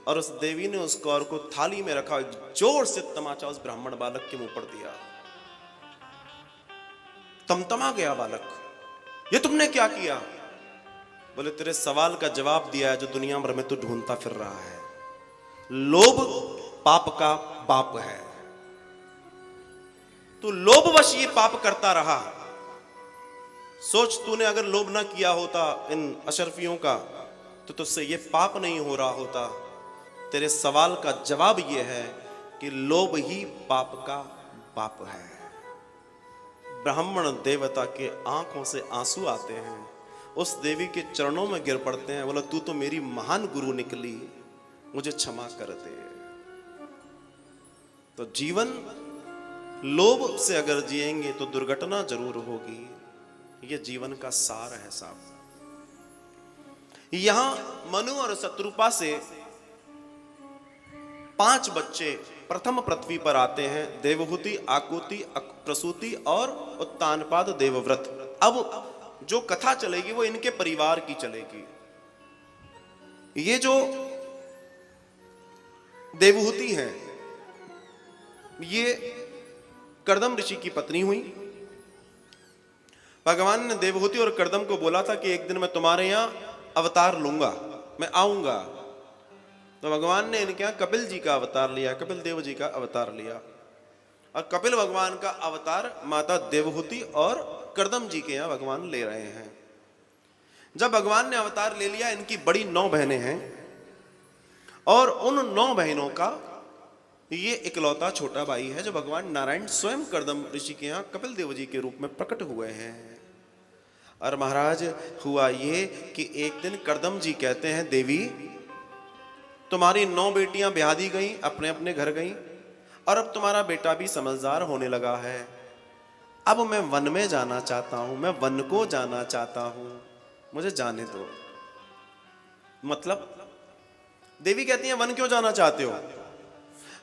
और उस देवी ने उस कौर को थाली में रखा, जोर से तमाचा उस ब्राह्मण बालक के मुंह पर दिया। तमतमा गया बालक, ये तुमने क्या किया? बोले तेरे सवाल का जवाब दिया है जो दुनिया भर में तू ढूंढता फिर रहा है। लोभ पाप का बाप है। तू लोभवश ये पाप करता रहा। सोच, तूने अगर लोभ ना किया होता इन अशरफियों का तो तुझसे ये पाप नहीं हो रहा होता। तेरे सवाल का जवाब ये है कि लोभ ही पाप का बाप है। ब्राह्मण देवता के आंखों से आंसू आते हैं, उस देवी के चरणों में गिर पड़ते हैं। बोला तू तो मेरी महान गुरु निकली, मुझे क्षमा कर दे। तो जीवन लोभ से अगर जिएंगे तो दुर्घटना जरूर होगी। यह जीवन का सार है साहब। यहां मनु और शत्रुपा से 5 बच्चे प्रथम पृथ्वी पर आते हैं, देवहूति, आकुति, प्रसूति और उत्तानपाद देवव्रत। अब जो कथा चलेगी वो इनके परिवार की चलेगी। ये जो देवहूति हैं, ये कर्दम ऋषि की पत्नी हुई। भगवान ने देवहूति और कर्दम को बोला था कि एक दिन मैं तुम्हारे यहां अवतार लूंगा, मैं आऊंगा। तो भगवान ने इनके यहां कपिल जी का अवतार लिया, कपिल देव जी का अवतार लिया। और कपिल भगवान का अवतार माता देवहूति और कर्दम जी के यहां भगवान ले रहे हैं। जब भगवान ने अवतार ले लिया, इनकी बड़ी 9 बहनें हैं और उन 9 बहनों का ये इकलौता छोटा भाई है जो भगवान नारायण स्वयं कर्दम ऋषि के यहां कपिल देव जी के रूप में प्रकट हुए हैं। और महाराज हुआ ये कि एक दिन कर्दम जी कहते हैं, देवी तुम्हारी 9 बेटियां ब्याह दी गई, अपने अपने घर गई, और अब तुम्हारा बेटा भी समझदार होने लगा है। अब मैं वन में जाना चाहता हूं, मैं वन को जाना चाहता हूं, मुझे जाने दो। मतलब देवी कहती है वन क्यों जाना चाहते हो?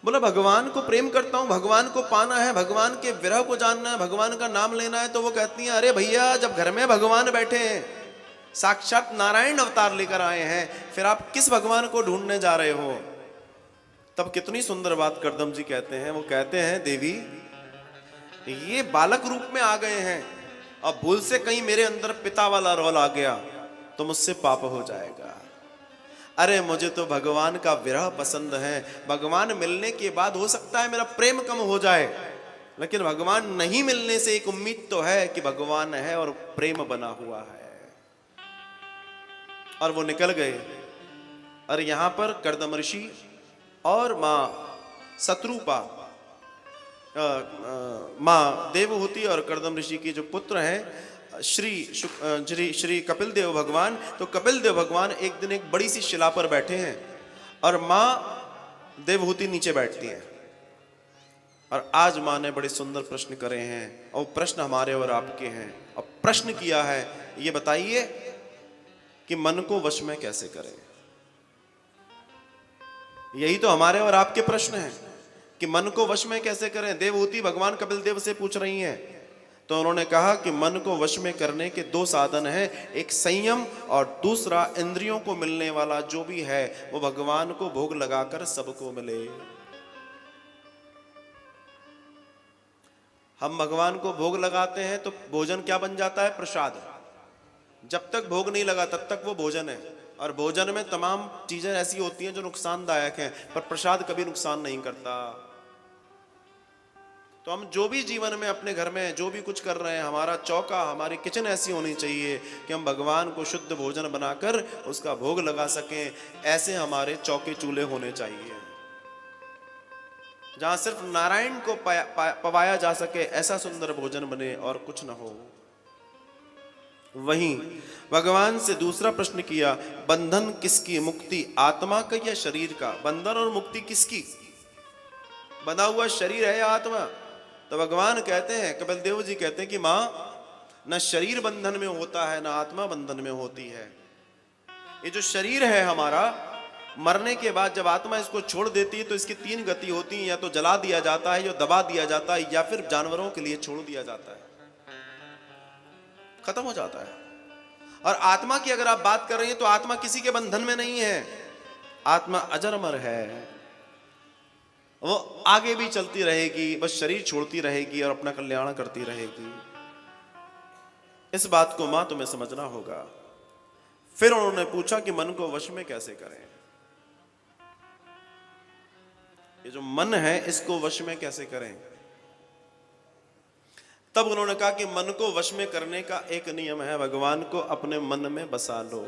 बोला भगवान को प्रेम करता हूं, भगवान को पाना है, भगवान के विरह को जानना है, भगवान का नाम लेना है। तो वो कहती है अरे भैया, जब घर में भगवान बैठे हैं, साक्षात नारायण अवतार लेकर आए हैं, फिर आप किस भगवान को ढूंढने जा रहे हो? तब कितनी सुंदर बात करदम जी कहते हैं। वो कहते हैं देवी ये बालक रूप में आ गए हैं, अब भूल से कहीं मेरे अंदर पिता वाला रोल आ गया तो मुझसे पाप हो जाएगा। अरे मुझे तो भगवान का विरह पसंद है, भगवान मिलने के बाद हो सकता है मेरा प्रेम कम हो जाए, लेकिन भगवान नहीं मिलने से एक उम्मीद तो है कि भगवान है और प्रेम बना हुआ है। और वो निकल गए। और यहां पर कर्दम ऋषि और मां शत्रुपा, मां देवहूति और कर्दम ऋषि के जो पुत्र हैं श्री कपिल देव भगवान, तो कपिल देव भगवान एक दिन एक बड़ी सी शिला पर बैठे हैं और मां देवहूति नीचे बैठती हैं। और आज मां ने बड़े सुंदर प्रश्न करे हैं और प्रश्न हमारे और आपके हैं। और प्रश्न किया है, ये बताइए कि मन को वश में कैसे करें। यही तो हमारे और आपके प्रश्न हैं कि मन को वश में कैसे करें। देवहूति भगवान कपिल देव से पूछ रही हैं, तो उन्होंने कहा कि मन को वश में करने के दो साधन हैं, एक संयम और दूसरा इंद्रियों को मिलने वाला जो भी है वो भगवान को भोग लगाकर सबको मिले। हम भगवान को भोग लगाते हैं तो भोजन क्या बन जाता है? प्रसाद। जब तक भोग नहीं लगा तब तक वो भोजन है। और भोजन में तमाम चीजें ऐसी होती हैं जो नुकसानदायक हैं, पर प्रसाद कभी नुकसान नहीं करता। तो हम जो भी जीवन में अपने घर में जो भी कुछ कर रहे हैं, हमारा चौका, हमारी किचन ऐसी होनी चाहिए कि हम भगवान को शुद्ध भोजन बनाकर उसका भोग लगा सकें। ऐसे हमारे चौके चूल्हे होने चाहिए जहां सिर्फ नारायण को पवाया जा सके, ऐसा सुंदर भोजन बने और कुछ न हो। वहीं भगवान से दूसरा प्रश्न किया, बंधन किसकी, मुक्ति आत्मा का या शरीर का? बंधन और मुक्ति किसकी? बंधा हुआ शरीर है या आत्मा? तो भगवान कहते हैं, कपिल देव जी कहते हैं कि मां, न शरीर बंधन में होता है, न आत्मा बंधन में होती है। ये जो शरीर है हमारा, मरने के बाद जब आत्मा इसको छोड़ देती है तो इसकी तीन गति होती है, या तो जला दिया जाता है, या दबा दिया जाता है, या फिर जानवरों के लिए छोड़ दिया जाता है, खत्म हो जाता है। और आत्मा की अगर आप बात कर रही हैं तो आत्मा किसी के बंधन में नहीं है। आत्मा अजर अमर है, वो आगे भी चलती रहेगी, बस शरीर छोड़ती रहेगी और अपना कल्याण करती रहेगी। इस बात को मां तुम्हें समझना होगा। फिर उन्होंने पूछा कि मन को वश में कैसे करें। ये जो मन है इसको वश में कैसे करें? तब उन्होंने कहा कि मन को वश में करने का एक नियम है, भगवान को अपने मन में बसा लो।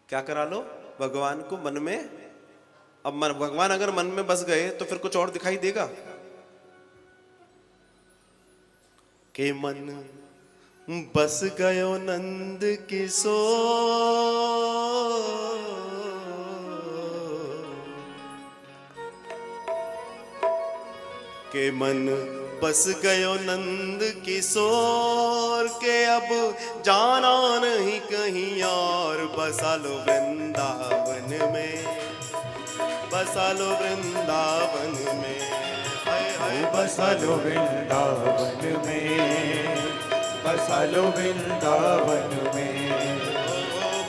क्या करा लो? भगवान को मन में। अब भगवान अगर मन में बस गए तो फिर कुछ और दिखाई देगा? के मन बस गयो नंद किशोर, के मन बस गयो नंद किशोर, के अब जाना नहीं कहीं और। बसा लो वृंदावन में, बसा लो वृंदावन में, हाय हाय बसा लो वृंदावन में, बसा लो वृंदावन में,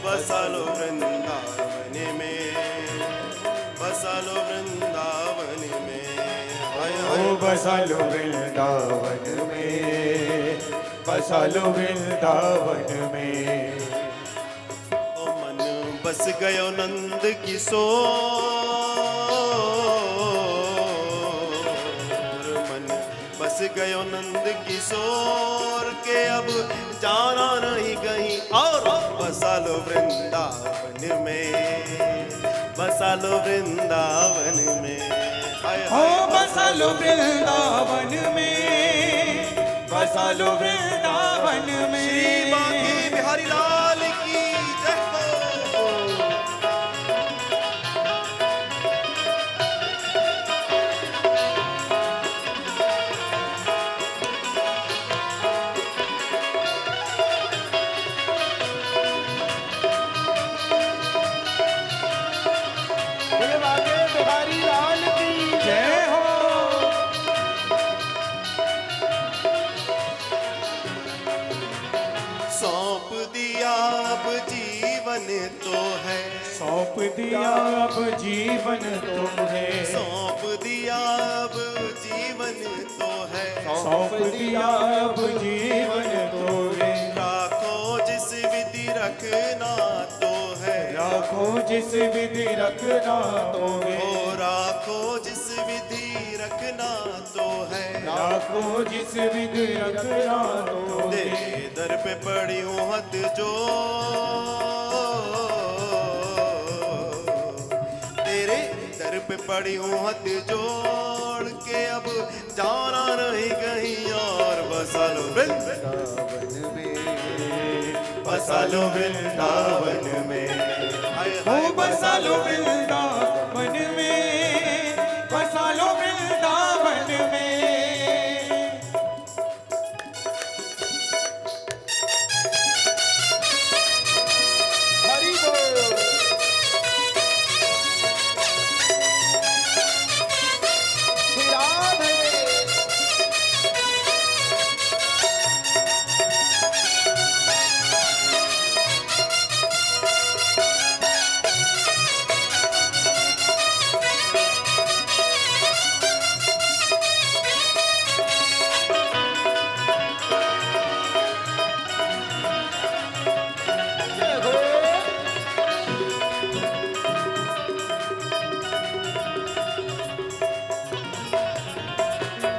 बसा लो वृंदावन में, बसा लो वृंदावन में, ओ बसा लो वृंदावन में, बसा लो वृंदावन में। ओ मन बस गयो नंद किशोर, मन बस गयो नंद किशोर, के अब जाना नहीं कहीं और। बसा लो वृंदावन में, बसा लो वृंदावन में, ओ बसा लो वृंदावन में, बसा लो वृंदावन में। श्री बांके बिहारी लाल की जय हो। अब जीवन तो है, सौंप दिया अब जीवन तो है, सौंप दिया अब जीवन तो है, सौंप दिया अब जीवन तो है। राखो जिस विधि रखना तो है, राखो जिस विधि रखना तो है, ओ राखो जिस विधि रखना तो है, राखो जिस विधि रखना तो है। तेरे दर पे पड़ी हूँ हाथ जो, तेरे दर पे पड़ी हूँ हाथ जोड़ के अब जाना नहीं कहीं और, बसा लो वृंदावन में, बसा लो वृंदावन में, हाय हाय ओ बसा लो वृंदावन में, बसा लो वृंदावन में। हरि बोल। श्री राधे।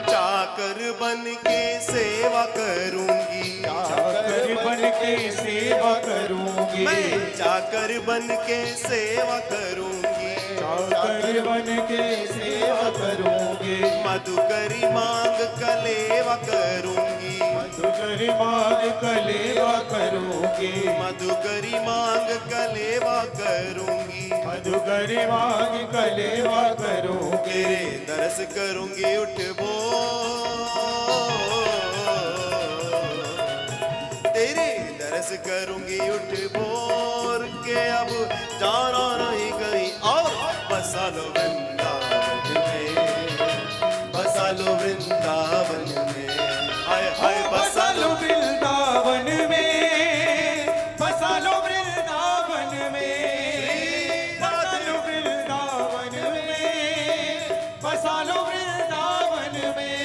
चाकर बन के सेवा करूंगी, चाकर बन के सेवा करूंगी, मैं चाकर बन के सेवा करूंगी, चाकर बन के सेवा करूंगी, मधुकरी मांग कलेवा करूंगी, मधुकरी मांग कलेवा करूंगी, मधुकरी मांग कलेवा करूंगी, मधुकरी मांग कलेवा करूंगी। तेरे दरस करूंगी उठ बो, तेरे दरस करूंगी उठ बोर के अब जाना नहीं कहीं और, बसा लो वृंदावन में, बसा लो वृंदावन में, हाय हाय बसा लो वृंदावन में, बसा लो वृंदावन में, बसा लो वृंदावन में, बसा लो वृंदावन में।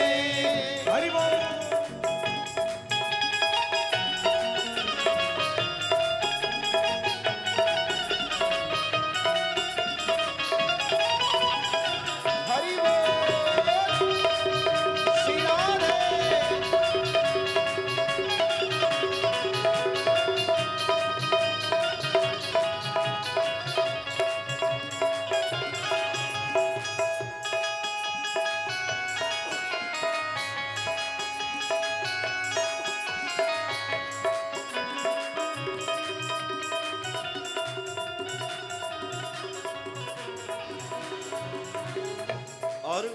हरि बोल। हरि बोल। श्री राधे। और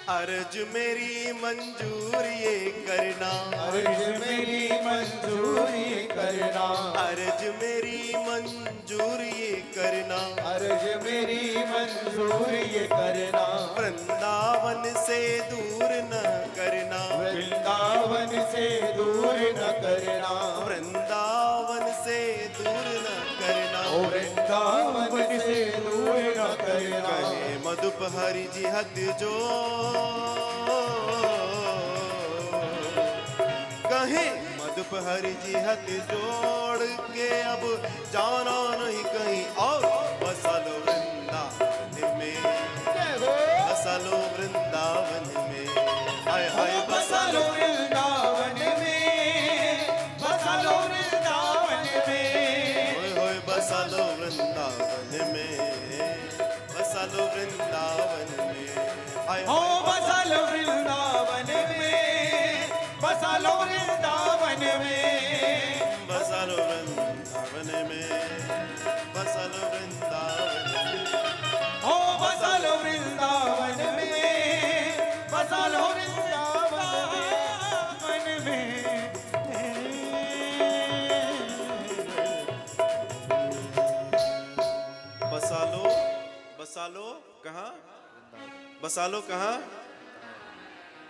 अर्ज मेरी मंजूर ये करना, अर्ज मेरी मंजूरी करना, अर्ज मेरी मंजूर ये करना, अर्ज मेरी मंजूरी करना, वृंदावन से दूर न करना, वृंदावन से दूर न करना, वृंदावन से दूर न करना, ओ वृंदावन से दूर न करना। कहे मधुप हरि जी हथ जो, कहे मधुप हरि जी हथ जोड़ के अब जाना नहीं कहीं और, बसा लो वृंदावन में, बसा लो वृंदावन में, हाय हाय बसा लो वृंदावन में, बसा लो वृंदावन में, होय होय बसा लो वृंदावन में, बसा लो वृंदावन में, हाय ओ हाय बसा लो वृंदावन में, बसा लो वृंदावन में, बसा लो वृंदावन में, बसा लो वृंदावन में, ओ बसा लो वृंदावन में, बसा लो वृंदावन में। बसा लो, बसा लो कहाँ, बसा लो कहाँ।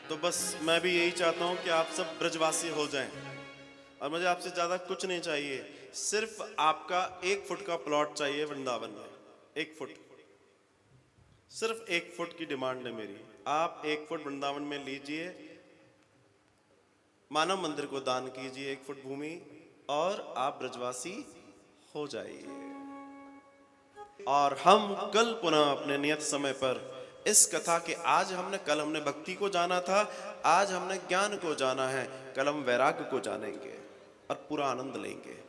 तो बस मैं भी यही चाहता हूँ कि आप सब ब्रजवासी हो जाएं, और मुझे आपसे ज्यादा कुछ नहीं चाहिए, सिर्फ आपका 1 फुट का प्लॉट चाहिए वृंदावन में, 1 फुट, सिर्फ 1 फुट की डिमांड है मेरी। आप 1 फुट वृंदावन में लीजिए, मानव मंदिर को दान कीजिए 1 फुट भूमि, और आप ब्रजवासी हो जाइए। और हम कल पुनः अपने नियत समय पर इस कथा के, कल हमने भक्ति को जाना था, आज हमने ज्ञान को जाना है, कल हम वैराग्य को जानेंगे और पूरा आनंद लेंगे।